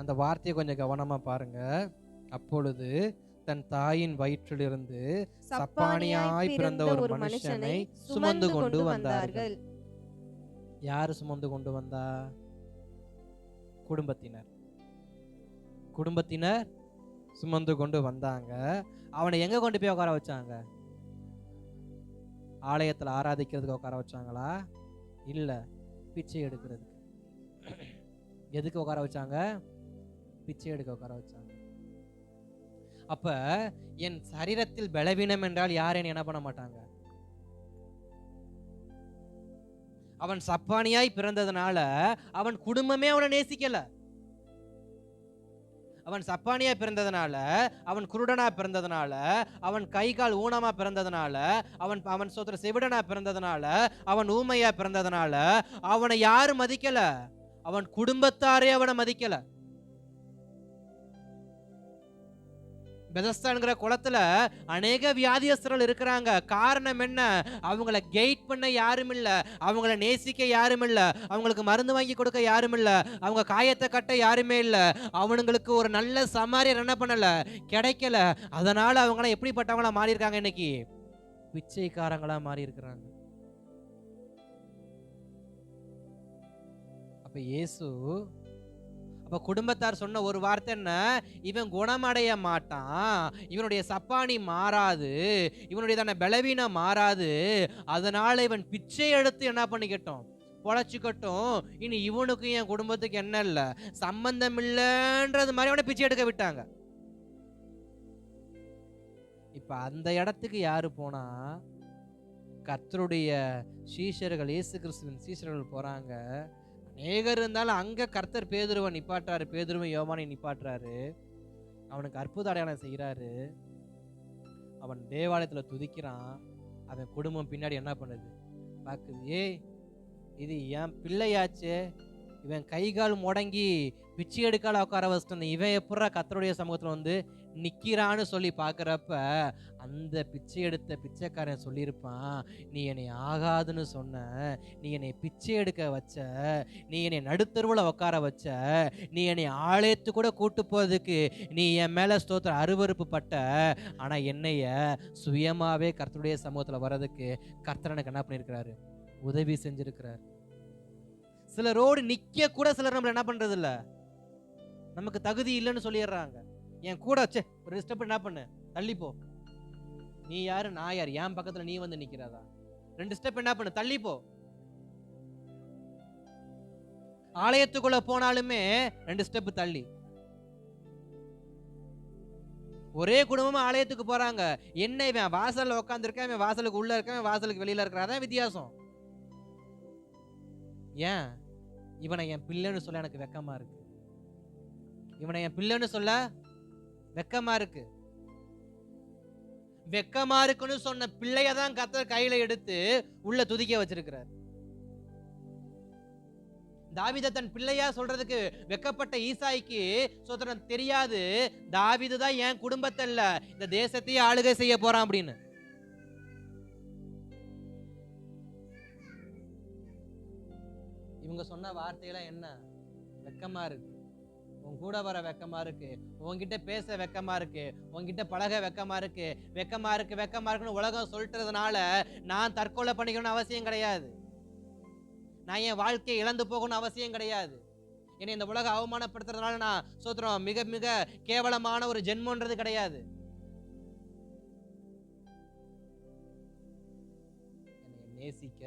[SPEAKER 1] அந்த வார்த்தையை கொஞ்சம் கவனமா பாருங்க. அப்பொழுது தன் தாயின் வயிற்றிலிருந்து சப்பானியாய் பிறந்த ஒரு மனுஷனை சுமந்து கொண்டு வந்தார்கள். யாரு சுமந்து கொண்டு வந்தா? குடும்பத்தினர் சுமந்து கொண்டு வந்தாங்க. அவனை எங்க கொண்டு போய் உட்கார வச்சாங்க? ஆலயத்துல ஆராதிக்கிறதுக்கு உட்கார வச்சாங்களா? இல்ல, பிச்சை எடுக்கிறதுக்கு. எதுக்கு உட்கார வச்சாங்க? பிச்சை எடுக்க உட்கார வச்சாங்க. அப்ப என் சரீரத்தில் பலவீனம் என்றால் யாரையும் என்ன பண்ண மாட்டாங்க. அவன் சப்பானியாய் பிறந்ததுனால அவன் குடும்பமே அவனை நேசிக்கல. அவன் சப்பானியா பிறந்ததுனால, அவன் குருடனா பிறந்ததுனால, அவன் கை கால் ஊனமா பிறந்ததுனால, அவன் சோத்திர செவிடனா பிறந்ததுனால, அவன் ஊமையா பிறந்ததுனால அவனை யாரும் மதிக்கல. அவன் குடும்பத்தாரே அவனை மதிக்கல. பெதஸ்தாங்கிற குளத்துல அநேக வியாதியஸ்தர்கள் இருக்கிறாங்க. காரணம் என்ன? அவங்கள கைட் பண்ண யாரும் இல்ல, அவங்கள நேசிக்க யாரும் இல்ல, அவங்களுக்கு மருந்து வாங்கி கொடுக்க யாரும் இல்ல, அவங்க காயத்தை கட்ட யாருமே இல்ல. அவனுங்களுக்கு ஒரு நல்ல சமாரியர் என்ன பண்ணல, கிடைக்கல. அதனால அவங்களாம் எப்படிப்பட்டவங்களா மாறி இருக்காங்க? இன்னைக்கு பிச்சைக்காரங்களா மாறி இருக்கிறாங்க. அப்ப இயேசு குடும்பத்தார் சொன்ன ஒரு வார்த்தை என்ன? இவன் குணமடைய மாட்டான், இவனுடைய சப்பானி மாறாது, இவனுடைய தான பலவீனம் மாறாது, அதனால இவன் பிச்சை எடுத்து என்ன பண்ணிக்கட்டும், பொழைச்சிக்கட்டும். இனி இவனுக்கும் என் குடும்பத்துக்கு என்ன இல்லை, சம்பந்தம் இல்லைன்றது மாதிரி அவனை பிச்சை எடுக்க விட்டாங்க. இப்ப அந்த இடத்துக்கு யாரு போனா? கர்த்தருடைய சீஷர்கள், இயேசு கிறிஸ்துவின் சீஷர்கள் போறாங்க. அநேகர் இருந்தாலும் அங்க கர்த்தர் பேதுருவை நிப்பாட்டுறாரு, பேதுருவை யோவானை நிப்பாட்டுறாரு. அவனுக்கு அற்புத அடையாளம் செய்யறாரு. அவன் தேவாலயத்துல துதிக்கிறான். அவன் குடும்பம் பின்னாடி என்ன பண்ணுது பாக்குது. ஏய், இது என் பிள்ளையாச்சே, இவன் கை கால் முடங்கி பிச்சை எடுக்கால உட்கார வச்சுட்டு இவன் எப்படா கர்த்தருடைய சமூகத்துல வந்து நிக்கிறான்னு சொல்லி பாக்குறப்ப அந்த பிச்சை எடுத்த பிச்சைக்காரன் சொல்லியிருப்பான், நீ என்னை ஆகாதுன்னு சொன்ன, நீ என்னை பிச்சை எடுக்க வச்ச, நீ என்னை நடுத்தருவுல உட்கார வச்ச, நீ என்னை ஆலயத்து கூட கூட்டு போறதுக்கு நீ என் மேல ஸ்தோத்திர அருவருப்பு பட்ட, ஆனா என்னைய சுயமாவே கர்த்தருடைய சமூகத்துல வர்றதுக்கு கர்த்தர் எனக்கு என்ன பண்ணிருக்கிறாரு, உதவி செஞ்சிருக்கிறார். சிலரோடு நிக்க கூட சிலர் நம்மள என்ன பண்றது இல்ல, நமக்கு தகுதி இல்லைன்னு சொல்லிடுறாங்க. என் கூட வச்சே ஒரு ஸ்டெப் என்ன பண்ணு, தள்ளிப்போ. நீ யாரு, நான் யார், என் பக்கத்துல நீ வந்து நிக்கிறதா? 2 ஸ்டெப் என்ன பண்ணு, தள்ளிப்போ. ஆலயத்துக்குள்ள போனாலுமே 2 ஸ்டெப் தள்ளி. ஒரே குடும்பமா ஆலயத்துக்கு போறாங்க. என்ன இவன் வாசல்ல உட்கார்ந்து இருக்கான், இவன் வாசலுக்கு உள்ள இருக்கான், வாசலுக்கு வெளியில இருக்கிறான். அதான் வித்தியாசம். ஏன்? இவனை என் பிள்ளைன்னு சொல்ல எனக்கு வெக்கமா இருக்கு, இவனை என் பிள்ளைன்னு சொல்ல வெக்கமா இருக்கு. வெக்கமா இருக்குன்னு சொன்ன பிள்ளையதான் கர்த்தர் கையில எடுத்து உள்ள துதிக்க வச்சிருக்கிறார். தாவீதை தன் பிள்ளையா சொல்றதுக்கு வெக்கப்பட்ட ஈசாய்க்கு சோதரன் தெரியாது, தாவீது தான் என் குடும்பத்தை இல்ல இந்த தேசத்தையே ஆளுகை செய்ய போறான் அப்படின்னு. இவங்க சொன்ன வார்த்தையெல்லாம் என்ன? வெக்கமா இருக்கு, உன் கூட வர வெக்கமா இருக்கு, உன்கிட்ட பேச வெக்கமா இருக்கு, உன்கிட்ட பழக வெக்கமா இருக்கு, வெக்கமா இருக்கு வெக்கமா இருக்குன்னு உலகம் சொல்றதுனால நான் தற்கொலை பண்ணிக்கணும்னு அவசியம் கிடையாது, நான் என் வாழ்க்கையை இழந்து போகணும்னு அவசியம் கிடையாது. என்னை இந்த உலக அவமானப்படுத்துறதுனால நான் சோத்திரம் மிக மிக கேவலமான ஒரு ஜென்மன்றது கிடையாது. என்னை நேசிக்க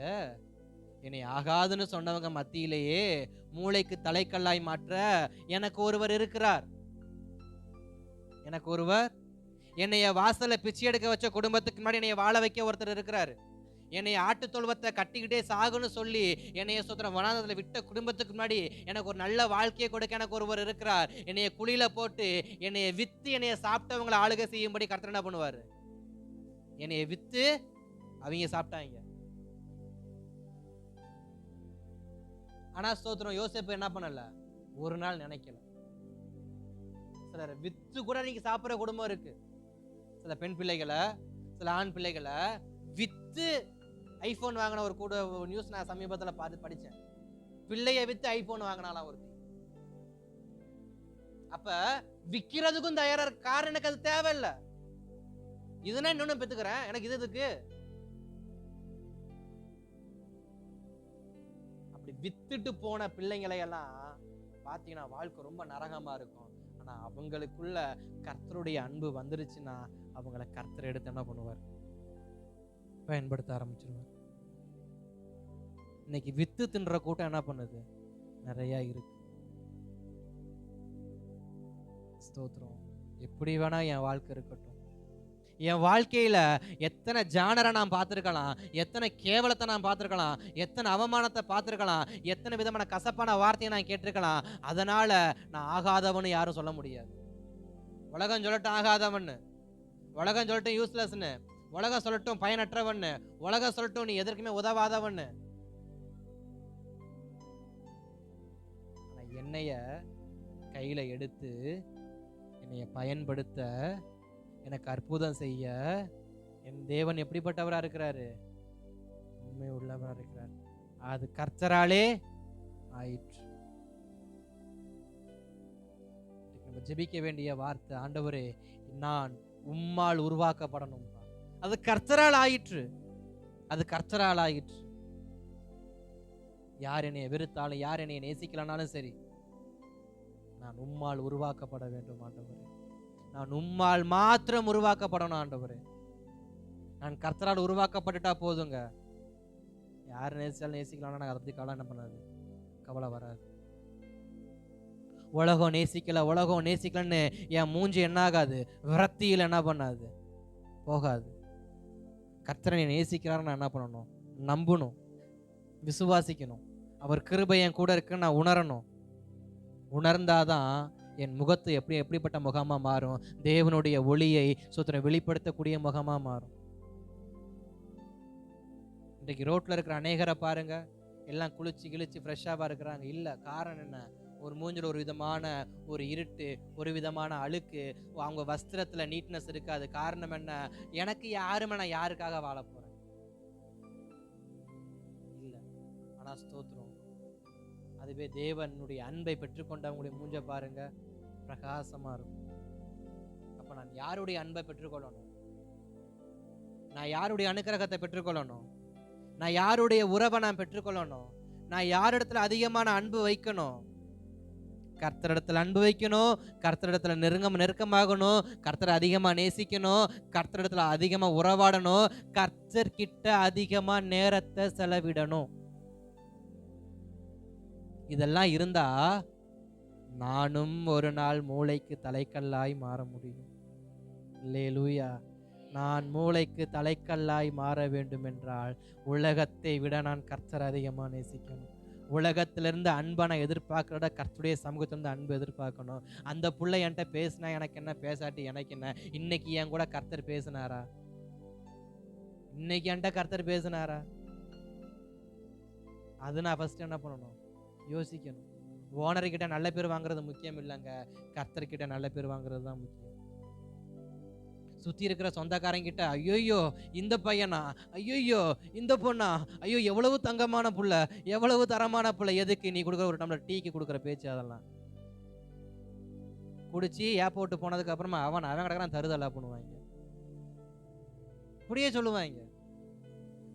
[SPEAKER 1] என்னை ஆகாதுன்னு சொன்னவங்க மத்தியிலேயே மூளைக்கு தலைக்கல்லாய் மாற்ற எனக்கு ஒருவர் இருக்கிறார். எனக்கு ஒருவர், என்னைய வாசல்ல பிச்சை எடுக்க வச்ச குடும்பத்துக்கு முன்னாடி என்னைய வாழ வைக்க ஒருத்தர் இருக்கிறாரு. என்னைய ஆட்டு தொழுவத்தை கட்டிக்கிட்டே சாகுன்னு சொல்லி என்னைய சுத்திரம் வனாந்தரத்துல விட்ட குடும்பத்துக்கு முன்னாடி எனக்கு ஒரு நல்ல வாழ்க்கையை கொடுக்க எனக்கு ஒருவர் இருக்கிறார். என்னைய குழியில போட்டு என்னைய வித்து என்னைய சாப்பிட்டவங்களை ஆளுகை செய்யும்படி கர்த்தர் என்ன பண்ணுவாரு? என்னைய வித்து அவங்க சாப்பிட்டாங்க. ஆனா ஸ்தோத்திரம், யோசேப்பு என்ன பண்ணல? ஒரு நாள் நினைக்கல. சிலர் வித்து கூட நீங்க சாப்பிடுற குடும்பம் இருக்கு. சில பெண் பிள்ளைகளை, சில ஆண் பிள்ளைகளை வித்து ஐபோன் வாங்கின ஒரு கூட நியூஸ் நான் சமீபத்துல பார்த்து படிச்சேன். பிள்ளைய வித்து ஐபோன் வாங்கினாலாம் ஒருத்தி. அப்ப விக்கிறதுக்கும் தயாரா இருக்க காரணம் எனக்கு அது தேவையில்லை. இதுனா இன்னொன்னு பெத்துக்கிறேன், எனக்கு இது எதுக்கு? அப்படி வித்துட்டு போன பிள்ளைங்களை எல்லாம் பாத்தீங்கன்னா வாழ்க்கை ரொம்ப நரகமா இருக்கும். ஆனா அவங்களுக்குள்ள கர்த்தருடைய அன்பு வந்துருச்சுன்னா அவங்களை கர்த்தர் எடுத்து என்ன பண்ணுவார்? பயன்படுத்த ஆரம்பிச்சிருவார். இன்னைக்கு வித்து தின்ற கூட்டம் என்ன பண்ணுது? நிறைய இருக்கு. ஸ்தோத்திரம். எப்படி வேணா என் வாழ்க்கை இருக்கட்டும், என் வாழ்க்கையில எத்தனை ஜானரை நான் பார்த்திருக்கலாம், எத்தனை கேவலத்தை நான் பார்த்திருக்கலாம், எத்தனை அவமானத்தை பார்த்திருக்கலாம், எத்தனை விதமான கசப்பான வார்த்தையை நான் கேட்டிருக்கலாம். அதனால நான் ஆகாதவன்னு யாரும் சொல்ல முடியாது. உலகம் சொல்லட்டும் ஆகாதவன்னு, உலகம் சொல்லட்டும் யூஸ்லெஸ்ன்னு, உலகம் சொல்லட்டும் பயனற்றவன்னு, உலகம் சொல்லட்டும் நீ எதற்குமே உதவாதவன்னு. என்னைய கையில எடுத்து என்னைய பயன்படுத்த, எனக்கு அற்புதம் செய்ய என் தேவன் எப்படிப்பட்டவரா இருக்கிறாரு? உண்மை உள்ளவரா இருக்கிறார். அது கர்த்தராலே ஆயிற்று. நம்ம ஜெபிக்க வேண்டிய வார்த்தை, ஆண்டவரே நான் உம்மால் உருவாக்கப்படணும். அது கர்த்தரால் ஆயிற்று. அது கர்த்தரால் ஆயிற்று. யார் என்னை வெறுத்தாலும், யார் என்னை நேசிக்கலனாலும் சரி, நான் உம்மால் உருவாக்கப்பட வேண்டும் ஆண்டவரே. நான் உம்மால் மாத்திரம் உருவாக்கப்படணும் ஆண்டவரே. நான் கர்த்தரால் உருவாக்கப்பட்டுட்டா போதுங்க. யார் நேசிச்சாலும் நேசிக்கலாம், அதை பத்தி கவலை என்ன பண்ணாது, கவலை வராது. உலகம் நேசிக்கல, உலகம் நேசிக்கலன்னு என் மூஞ்சி என்ன ஆகாது, விரக்தியில் என்ன பண்ணாது, போகாது. கர்த்தரை நேசிக்கிறாரு, நான் என்ன பண்ணணும்? நம்பணும், விசுவாசிக்கணும். அவர் கிருபை என் கூட இருக்குன்னு நான் உணரணும். உணர்ந்தாதான் என் முகத்து எப்படிப்பட்ட முகமா மாறும்? தேவனுடைய ஒளியை சுத்திரம் வெளிப்படுத்தக்கூடிய முகமா மாறும். இன்றைக்கு ரோட்ல இருக்கிற அநேகரை பாருங்க, எல்லாம் குளிச்சு கிழிச்சு ஃப்ரெஷ்ஷாவா இருக்கிறாங்க. இல்ல, காரணம் என்ன? ஒரு மூஞ்சில ஒரு விதமான ஒரு இருட்டு, ஒரு விதமான அழுக்கு, அவங்க வஸ்திரத்துல நீட்னஸ் இருக்காது. காரணம் என்ன? எனக்கு யாருமே, நான் யாருக்காக வாழ போறேன்? இல்ல. ஆனா ஸ்தோத்திரம், அதுவே தேவனுடைய அன்பை பெற்றுக்கொண்டவங்களுடைய மூஞ்ச பாருங்க, பிரகாசமா இருக்கும். அப்ப நான் யாருடைய அன்பை பெற்றுக்கொள்ளணும்? நான் யாருடைய அனுக்கிரகத்தை பெற்றுக்கொள்ளணும்? நான் யாருடைய உறவை நான் பெற்றுக்கொள்ளணும்? நான் யாரிடத்துல அதிகமான அன்பு வைக்கணும்? கர்த்தரிடத்துல அன்பு வைக்கணும், கர்த்தரிடத்துல நெருக்கமாகணும், கர்த்தரை அதிகமா நேசிக்கணும், கர்த்தரிடத்துல அதிகமா உறவாடணும், கர்த்தர்கிட்ட அதிகமா நேரத்தை செலவிடணும். இதெல்லாம் இருந்தா நானும் ஒரு நாள் மூளைக்கு தலைக்கல்லாய் மாற முடியும். அல்லேலூயா. நான் மூளைக்கு தலைக்கல்லாய் மாற வேண்டும் என்றால் உலகத்தை விட நான் கர்த்தரை அதிகமா நேசிக்கணும். உலகத்திலிருந்து அன்பை நான் எதிர்பார்க்கிறத கர்த்தருடைய சமூகத்திலிருந்து அன்பு எதிர்பார்க்கணும். அந்த புள்ள என்கிட்ட பேசினா எனக்கு என்ன, பேசாட்டி எனக்கு என்ன? இன்னைக்கு என் கூட கர்த்தர் பேசினாரா? இன்னைக்கு என்கிட்ட கர்த்தர் பேசினாரா? அது நான் ஃபர்ஸ்ட் என்ன பண்ணணும்? யோசிக்கணும். ஓனர்கிட்ட நல்ல பேர் வாங்குறது முக்கியம் இல்லைங்க, கர்த்தர்கிட்ட நல்ல பேர் வாங்குறது தான் முக்கியம். சுத்தி இருக்கிற சொந்தக்காரங்கிட்ட ஐயோ இந்த பையனா, ஐயோ இந்த பொண்ணா, ஐயோ எவ்வளவு தங்கமான புள்ள, எவ்வளவு தரமான புள்ள, எதுக்கு நீ கொடுக்குற ஒரு டம்ளர் டீக்கு கொடுக்குற பேச்சு? அதெல்லாம் குடிச்சு ஏர்போர்ட் போனதுக்கு அப்புறமா அவன் கிடக்குறான் தருதலா பண்ணுவாங்க, இப்படியே சொல்லுவாங்க.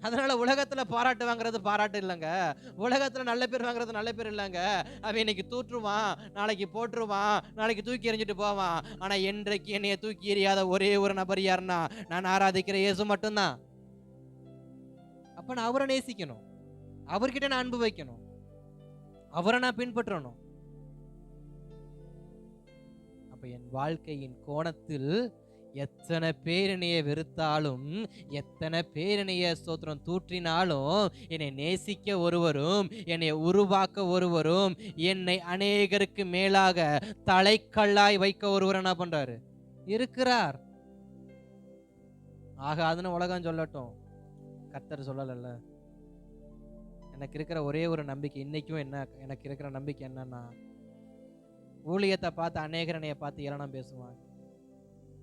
[SPEAKER 1] அதனால உலகத்துல பாராட்டு வாங்குறது பாராட்டு இல்லைங்க, உலகத்துல நல்ல பேர் வாங்குறது நல்ல பேர் இல்லைங்க. அவன் இன்னைக்கு தூற்றுவான், நாளைக்கு போட்டுருவான், நாளைக்கு தூக்கி எறிஞ்சிட்டு போவான். ஆனா என்றைக்கு என்னைய தூக்கி எறியாத ஒரே ஒரு நபர் யாருன்னா நான் ஆராதிக்கிற இயேசு மட்டும்தான். அப்ப நான் அவரை நேசிக்கணும், அவர்கிட்ட நான் அன்பு வைக்கணும், அவரை நான் பின்பற்றணும். அப்ப என் வாழ்க்கையின் கோணத்தில் எத்தனை பேர் என்னைய வெறுத்தாலும், எத்தனை பேர் என்னைய ஸ்தோத்திரம் தூற்றினாலும், என்னை நேசிக்க ஒருவரும், என்னை உருவாக்க ஒருவரும், என்னை அநேகருக்கு மேலாக தலைக்கல்லாய் வைக்க ஒருவர் என்ன பண்றாரு? இருக்கிறார். ஆகாதுன்னு உலகம் சொல்லட்டும், கர்த்தர் சொல்லல. எனக்கு இருக்கிற ஒரே ஒரு நம்பிக்கை இன்னைக்கும் என்ன, எனக்கு இருக்கிற நம்பிக்கை என்னன்னா, ஊழியத்தை பார்த்து அநேகர் என்னைய பார்த்து ஏளனம் பேசுவாங்க,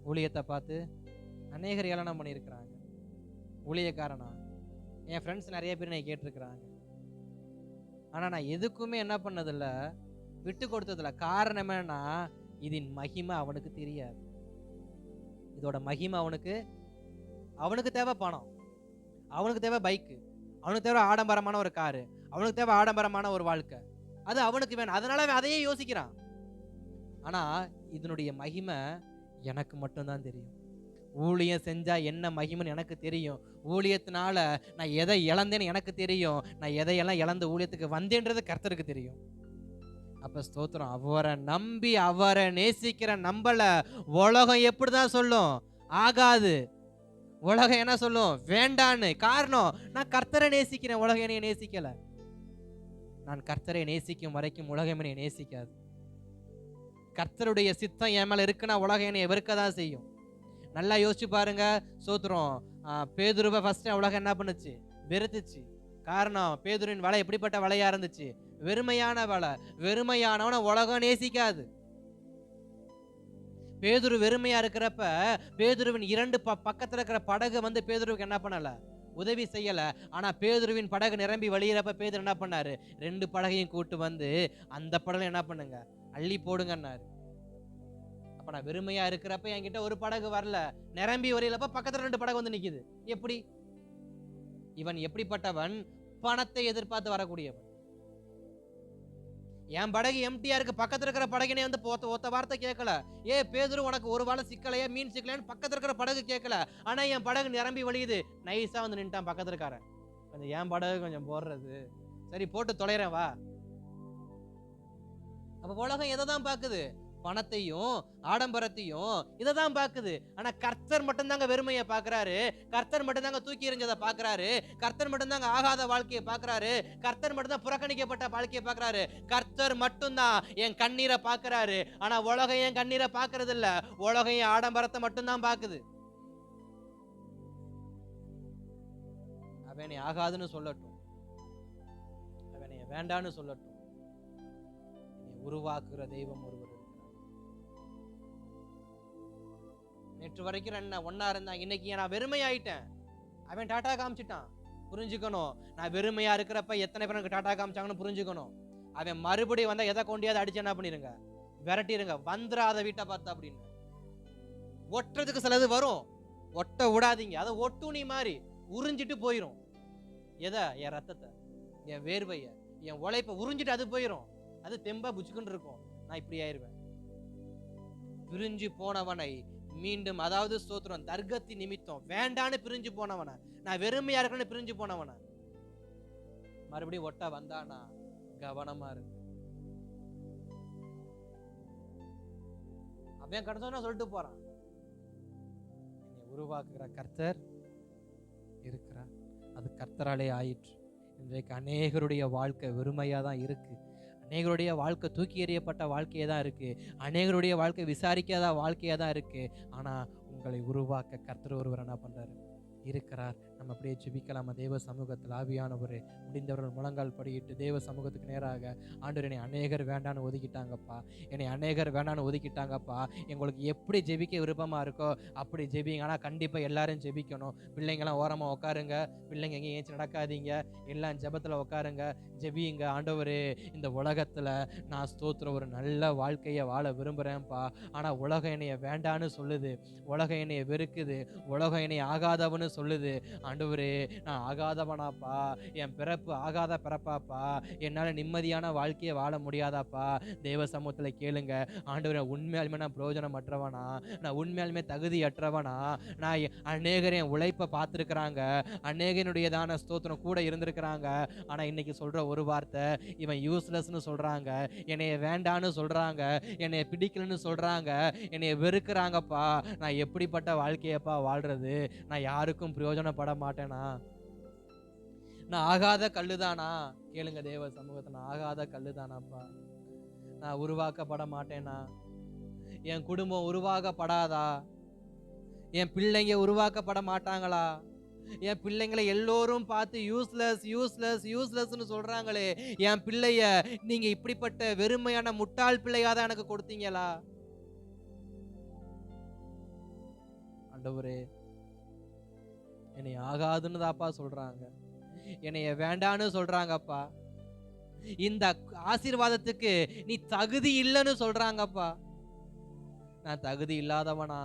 [SPEAKER 1] ஊழியத்தை பார்த்து அநேகர் ஏளனம் பண்ணியிருக்கிறாங்க. ஊழியக்காரனா என் ஃப்ரெண்ட்ஸ் நிறைய பேர் என்னை கேட்டிருக்கிறாங்க. ஆனால் நான் எதுக்குமே என்ன பண்ணதில்ல, விட்டு கொடுத்ததில்ல. காரணம் என்னன்னா, இதன் மகிமை அவனுக்கு தெரியாது. இதோட மகிமை அவனுக்கு தேவை பணம், அவனுக்கு தேவை பைக்கு, அவனுக்கு தேவை ஆடம்பரமான ஒரு காரு, அவனுக்கு தேவை ஆடம்பரமான ஒரு வாழ்க்கை, அது அவனுக்கு வேணும். அதனால அவன் அதையே யோசிக்கிறான். ஆனா இதனுடைய மகிமை எனக்கு மட்டும்தான் தெரியும். ஊழியம் செஞ்சா என்ன மகிமைன்னு எனக்கு தெரியும். ஊழியத்தினால நான் எதை இழந்தேன்னு எனக்கு தெரியும். நான் எதையெல்லாம் இழந்து ஊழியத்துக்கு வந்தேன்றது கர்த்தருக்கு தெரியும். அப்ப ஸ்தோத்திரம், அவரை நம்பி அவரை நேசிக்கிற நம்பல உலகம் எப்படிதான் சொல்லும்? ஆகாது. உலகம் என்ன சொல்லும்? வேண்டான்னு. காரணம், நான் கர்த்தரை நேசிக்கிறேன், உலகம் என்னைய நேசிக்கல. நான் கர்த்தரை நேசிக்கும் வரைக்கும் உலகம் என்னைய நேசிக்காது. கர்த்தருடைய சித்தம் என் மேல இருக்குன்னா உலகம் என்னைய வெறுக்கதான் செய்யும். நல்லா யோசிச்சு பாருங்க. சோத்திரம், பேதுருவை ஃபர்ஸ்ட் உலகம் என்ன பண்ணுச்சு? வெறுத்துச்சு. காரணம், பேதுருவின் வலை எப்படிப்பட்ட வலையா இருந்துச்சு? வெறுமையான வலை. வெறுமையானவன உலகம் நேசிக்காது. பேதுரு வெறுமையா இருக்கிறப்ப பேதுருவின் 2 பக்கத்துல இருக்கிற படகு வந்து பேதுருவுக்கு என்ன பண்ணல? உதவி செய்யல. ஆனா பேதுருவின் படகு நிரம்பி வழியிறப்ப பேதுரு என்ன பண்ணாரு? 2 படகையும் கூட்டு வந்து அந்த படகுல என்ன பண்ணுங்க? அள்ளி போடுங்கன்னாரு. அப்ப நான் வெறுமையா இருக்கிறப்ப என்கிட்ட ஒரு படகு வரல, நிரம்பி வரையிலப்ப பக்கத்துல 2 படகு வந்து நிக்குது. எப்படி? இவன் எப்படிப்பட்டவன்? பணத்தை எதிர்பார்த்து வரக்கூடியவன். என் படகு எம்டியா இருக்கு, பக்கத்துல இருக்கிற படகினே வந்து ஒத்த வார்த்தை கேட்கல. பேதுரு, உனக்கு ஒரு வாழை சிக்கலையா, மீன் சிக்கலையான்னு பக்கத்துல இருக்கிற படகு கேட்கல. ஆனா என் படகு நிரம்பி வழியுது. நைஸா வந்து நின்ட்டான் பக்கத்துல இருக்காரன். கொஞ்சம் என் படகு கொஞ்சம் போடுறது, சரி போட்டு தொலைறேன் வா. அப்ப உலகம் எதை தான் பாக்குது? பணத்தையும் ஆடம்பரத்தையும் இதை தான் பாக்குது. ஆனா கர்த்தர் மட்டும்தாங்க வெறுமையை பாக்குறாரு. கர்த்தர் மட்டும்தாங்க தூக்கி எறிஞ்சதை பாக்குறாரு. கர்த்தர் மட்டும்தாங்க ஆகாத வாழ்க்கையை பாக்குறாரு. கர்த்தர் மட்டும்தான் புறக்கணிக்கப்பட்ட வாழ்க்கையை பாக்குறாரு. கர்த்தர் மட்டும்தான் என் கண்ணீரை பாக்குறாரு. ஆனா உலகம் என் கண்ணீரை பாக்குறது இல்ல, உலகம் என் ஆடம்பரத்தை மட்டும்தான் பாக்குது. அவனை ஆகாதுன்னு சொல்லட்டும், அவனை வேண்டான்னு சொல்லட்டும், உருவாக்குற தெய்வம் ஒருவர் இருக்கிறார். நேற்று வரைக்கும் ஒன்னா இருந்தான், இன்னைக்கு நான் வெறுமை ஆயிட்டேன். அவன் டாடா காமிச்சிட்டான். புரிஞ்சுக்கணும், நான் வெறுமையா இருக்கிறப்ப எத்தனை பேர் எனக்கு டாடா காமிச்சாங்கன்னு புரிஞ்சுக்கணும். அவன் மறுபடியும் வந்தா எதை கொண்டியாவது அடிச்சு என்ன பண்ணிருங்க? விரட்டிருங்க. வந்துடாத வீட்டை பார்த்தா அப்படின்னு. ஒட்டுறதுக்கு சிலது வரும், ஒட்ட விடாதீங்க. அதை ஒட்டுணி மாதிரி உறிஞ்சிட்டு போயிரும். எதை? என் ரத்தத்தை, என் வேர்வைய, என் உழைப்பை உறிஞ்சிட்டு அது போயிரும். அது தெம்பா புச்சுக்குன்னு இருக்கும். நான் இப்படி ஆயிருவேன். பிரிஞ்சு போனவனை மீண்டும், அதாவது ஸ்தோத்திரம், தர்க்கத்தி நிமித்தம் வேண்டான்னு பிரிஞ்சு போனவன, நான் வெறுமையா இருக்கணும்னு பிரிஞ்சு போனவன மறுபடியும் ஒட்ட வந்தானா கவனமா இருக்கு. அவன் கடந்தோன்னா சொல்லிட்டு போறான், என்னை உருவாக்குகிற கர்த்தர் இருக்கிறார். அது கர்த்தராலே ஆயிற்று. இன்றைக்கு அநேகருடைய வாழ்க்கை வெறுமையா தான் இருக்கு. அநேகருடைய வாழ்க்கை தூக்கி எறியப்பட்ட வாழ்க்கையே தான் இருக்கு. அநேகருடைய வாழ்க்கை விசாரிக்காத வாழ்க்கையா தான் இருக்கு. ஆனா உங்களை உருவாக்க கர்த்தர் ஒருவர் என்ன பண்றாரு? இருக்கிறார். நம்ம அப்படியே ஜெபிக்கலாமா? தேவ சமூகத்தில் ஆவியானவரே, முடிந்தவர்கள் முழங்கால் படியிட்டு தேவ சமூகத்துக்கு நேராக, ஆண்டவர் என்னை அநேகர் வேண்டான்னு ஒதுக்கிட்டாங்கப்பா, என்னை அநேகர் வேண்டான்னு ஒதுக்கிட்டாங்கப்பா, எங்களுக்கு எப்படி ஜெபிக்க விருப்பமா இருக்கோ அப்படி ஜெபிங்க. ஆனால் கண்டிப்பாக எல்லாரும் ஜெபிக்கணும். பிள்ளைங்களாம் ஓரமாக உட்காருங்க, பிள்ளைங்க எங்கேயும் ஏஞ்சி நடக்காதீங்க, எல்லாம் ஜெபத்தில் உட்காருங்க, ஜெபியுங்க. ஆண்டவரே, இந்த உலகத்தில் நான் ஸ்தோத்திரம் ஒரு நல்ல வாழ்க்கையை வாழ விரும்புகிறேன்ப்பா, ஆனால் உலகம் என்னைய வேண்டான்னு சொல்லுது, உலகம் என்னைய வெறுக்குது, உலகம் என்னை ஆகாதவன்னு சொல்லுது, ஆண்டவரே நான் ஆகாதவனாப்பா, என் பிறப்பு ஆகாத பிறப்பாப்பா, என்னால நிம்மதியான வாழ்க்கையை வாழ முடியாதாப்பா. தேவ சமூகத்தில் கேளுங்க, ஆண்டவரே உண்மையாலுமே நான் பிரயோஜனமற்றவனா, நான் உண்மையாலுமே தகுதியற்றவனா, நான் அநேகர் என் உழைப்பை பார்த்துருக்குறாங்க, அநேகனுடையதான ஸ்தோத்திரம் கூட இருந்திருக்கிறாங்க. ஆனா இன்னைக்கு சொல்ற ஒரு வார்த்தை, இவன் யூஸ்லெஸ்ன்னு சொல்றாங்க, என்னைய வேண்டான்னு சொல்றாங்க, என்னைய பிடிக்கலன்னு சொல்றாங்க, என்னைய வெறுக்கிறாங்கப்பா, நான் எப்படிப்பட்ட வாழ்க்கையப்பா வாழ்றது? நான் யாருக்கும் பிரயோஜனப்பட மாட்டேனா? நான் ஆகாத கல்லுதானா? கேளுங்க தேவ சமூகத்தை, நான் ஆகாத கல்லுதானாப்பா? நான் உருவாக்கப்பட மாட்டேனா? என் குடும்பம் உருவாக்கப்படாதா? என் பிள்ளைங்க உருவாக்கப்பட மாட்டாங்களா? என் பிள்ளைங்களை எல்லோரும் பார்த்து யூஸ்லெஸ் யூஸ்லெஸ் யூஸ்லெஸ்ன்னு சொல்றாங்களே, என் பிள்ளைய நீங்க இப்படிப்பட்ட வெறுமையான முட்டாள் பிள்ளையாதான் எனக்கு கொடுத்தீங்களா? ஆண்டவரே, என்னை ஆகாதுன்னு தாப்பா சொல்றாங்க, என்னைய வேண்டான்னு சொல்றாங்கப்பா, இந்த ஆசீர்வாதத்துக்கு நீ தகுதி இல்லைன்னு சொல்றாங்கப்பா. நான் தகுதி இல்லாதவனா?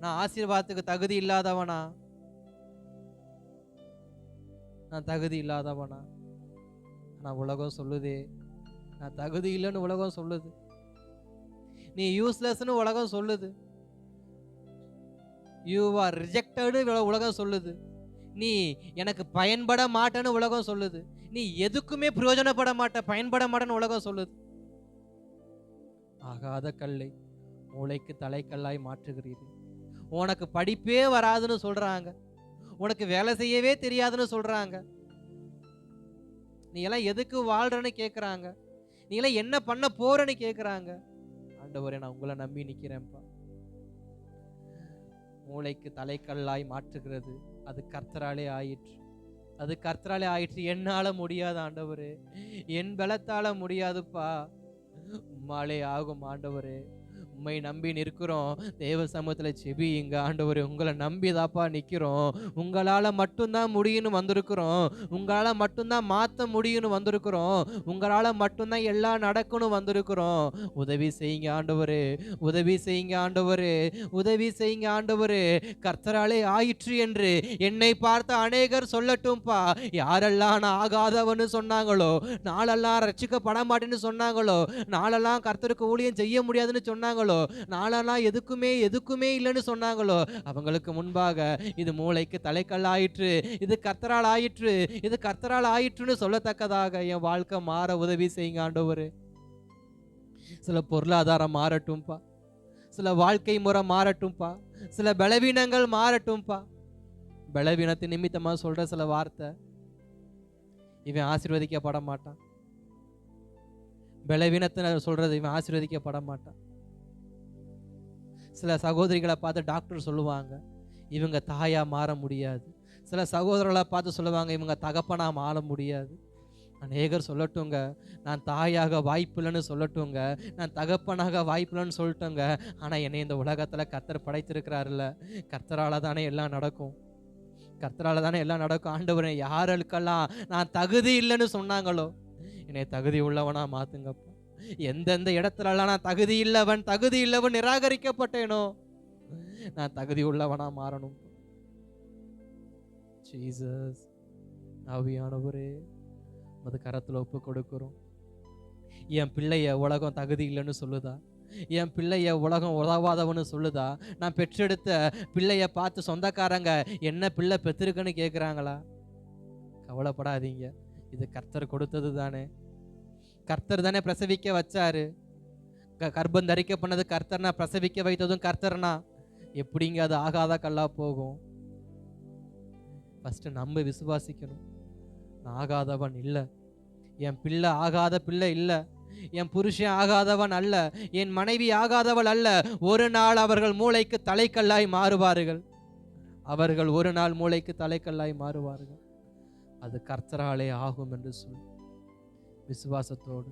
[SPEAKER 1] நான் ஆசீர்வாதத்துக்கு தகுதி இல்லாதவனா? நான் தகுதி இல்லாதவனா? நான் உலகம் சொல்லுதே நான் தகுதி இல்லைன்னு உலகம் சொல்லுது, நீ யூஸ்லெஸ்ன்னு உலகம் சொல்லுது, யூ ஆர் ரிஜெக்டட்னு உலகம் சொல்லுது, நீ எனக்கு பயன்பட மாட்டேன்னு உலகம் சொல்லுது, நீ எதுக்குமே பிரயோஜனப்பட மாட்ட, பயன்பட மாட்டேன்னு உலகம் சொல்லுது. ஆகாத கல்லை மூளைக்கு தலைக்கல்லாய் மாற்றுகிறீர்கள். உனக்கு படிப்பே வராதுன்னு சொல்றாங்க, உனக்கு வேலை செய்யவே தெரியாதுன்னு சொல்றாங்க, நீ எல்லாம் எதுக்கு வாழ்றன்னு கேட்குறாங்க, நீ எல்லாம் என்ன பண்ண போறன்னு கேட்குறாங்க. ஆண்டவரே, நான் உங்களை நம்பி நிற்கிறேன்ப்பா. மூளைக்கு தலைக்கல்லாய் மாற்றுகிறது அது கர்த்தராலே ஆயிற்று, அது கர்த்தராலே ஆயிற்று. என்னால முடியாது ஆண்டவரே, என் பலத்தால முடியாதுப்பா, உம்மாலே ஆகும் ஆண்டவரே. உம்மை நம்பி நிற்கிறோம், தேவ சமூகத்தில் செபியுங்க ஆண்டவரே. உங்களை நம்பிதாப்பா நிற்கிறோம், உங்களால் மட்டும்தான் முடியும்னு வந்திருக்கிறோம், உங்களால் மட்டும்தான் மாற்ற முடியும்னு வந்திருக்கிறோம், உங்களால் மட்டும்தான் எல்லாம் நடக்கணும் வந்திருக்கிறோம். உதவி செய்யுங்க ஆண்டவரே, உதவி செய்யுங்க ஆண்டவரே, உதவி செய்யுங்க ஆண்டவரே. கர்த்தராலே ஆயிற்று என்று என்னை பார்த்த அநேகர் சொல்லட்டும்பா. யாரெல்லாம் நான் ஆகாதவன்னு சொன்னாங்களோ, நாளெல்லாம் ரட்சிக்கப்பட மாட்டேன்னு சொன்னாங்களோ, நாளெல்லாம் கர்த்தருக்கு ஊழியம் செய்ய முடியாதுன்னு சொன்னாங்களோ, நாளெல்லாம் எதுக்குமே இல்லைன்னு சொன்னாங்களோ, அவங்களுக்கு முன்பாக இது மூளைக்கு தலைக்கல் ஆயிற்று, இது கர்த்தரால் ஆயிற்று, இது கர்த்தரால் ஆயிற்றுன்னு சொல்லத்தக்கதாக என் வாழ்க்கை மாற உதவி செய்யுங்க ஆண்டவரே. சில பொருளாதாரம் மாறட்டும்பா, சில வாழ்க்கை முறை மாறட்டும்பா, சில பலவீனங்கள் மாறட்டும்பா. பலவீனத்தின் நிமித்தமா சொல்ற சில வார்த்தை, இவன் ஆசீர்வதிக்கப்பட மாட்டான். பலவீனத்தை சொல்றது, இவன் ஆசீர்வதிக்கப்பட மாட்டான். சில சகோதரிகளை பார்த்து டாக்டர் சொல்லுவாங்க, இவங்க தாயா மாற முடியாது. சில சகோதரர்களை பார்த்து சொல்லுவாங்க, இவங்க தகப்பனா மாற முடியாது. அநேகர் சொல்லட்டுங்க, நான் தாயாக வாய்ப்பில்லைன்னு சொல்லட்டுங்க, நான் தகப்பனாக வாய்ப்பில்லைன்னு சொல்லட்டுங்க. ஆனால் என்னை இந்த உலகத்தில் கர்த்தர் படைத்திருக்கிறாருல்ல, கர்த்தரால் தானே எல்லாம் நடக்கும், கர்த்தரால் தானே எல்லாம் நடக்கும். ஆண்டவரே, யாருக்கெல்லாம் நான் தகுதி இல்லைன்னு சொன்னாங்களோ, என்னை தகுதி உள்ளவனா மாத்துங்கப்பா. எந்தெந்த இடத்துலலாம் நான் தகுதி இல்லவன் நிராகரிக்கப்பட்டேனோ, நான் தகுதி உள்ளவனா மாறணும். ஜீசஸ், ஆவியானவரே, அது கரத்தில் ஒப்பு கொடுக்கிறோம். என் பிள்ளைய உலகம் தகுதி இல்லைன்னு சொல்லுதா? என் பிள்ளைய உலகம் உதவாதவன்னு சொல்லுதா? நான் பெற்றெடுத்த பிள்ளைய பார்த்து சொந்தக்காரங்க என்ன பிள்ளை பெற்றிருக்குன்னு கேட்குறாங்களா? கவலைப்படாதீங்க, இது கர்த்தர் கொடுத்தது தானே, கர்த்தர் தானே பிரசவிக்க வச்சாரு. கர்ப்பம் தரிக்க பண்ணது கர்த்தர்னா, பிரசவிக்க வைத்ததும் கர்த்தர்னா, எப்படிங்க அது ஆகாத கல்லா போகும்? ஃபர்ஸ்ட் நம்ம விசுவாசிக்கணும், நான் ஆகாதவன் இல்லை, என் பிள்ளை ஆகாத பிள்ளை இல்லை, என் புருஷன் ஆகாதவன் அல்ல, என் மனைவி ஆகாதவள் அல்ல. ஒரு நாள் அவர்கள் மூளைக்கு தலைக்கல்லாய் மாறுவார்கள், அவர்கள் ஒரு நாள் மூளைக்கு தலைக்கல்லாய் மாறுவார்கள். அது கர்த்தராலே ஆகும் என்று சொல்லி விசுவாசத்தோடு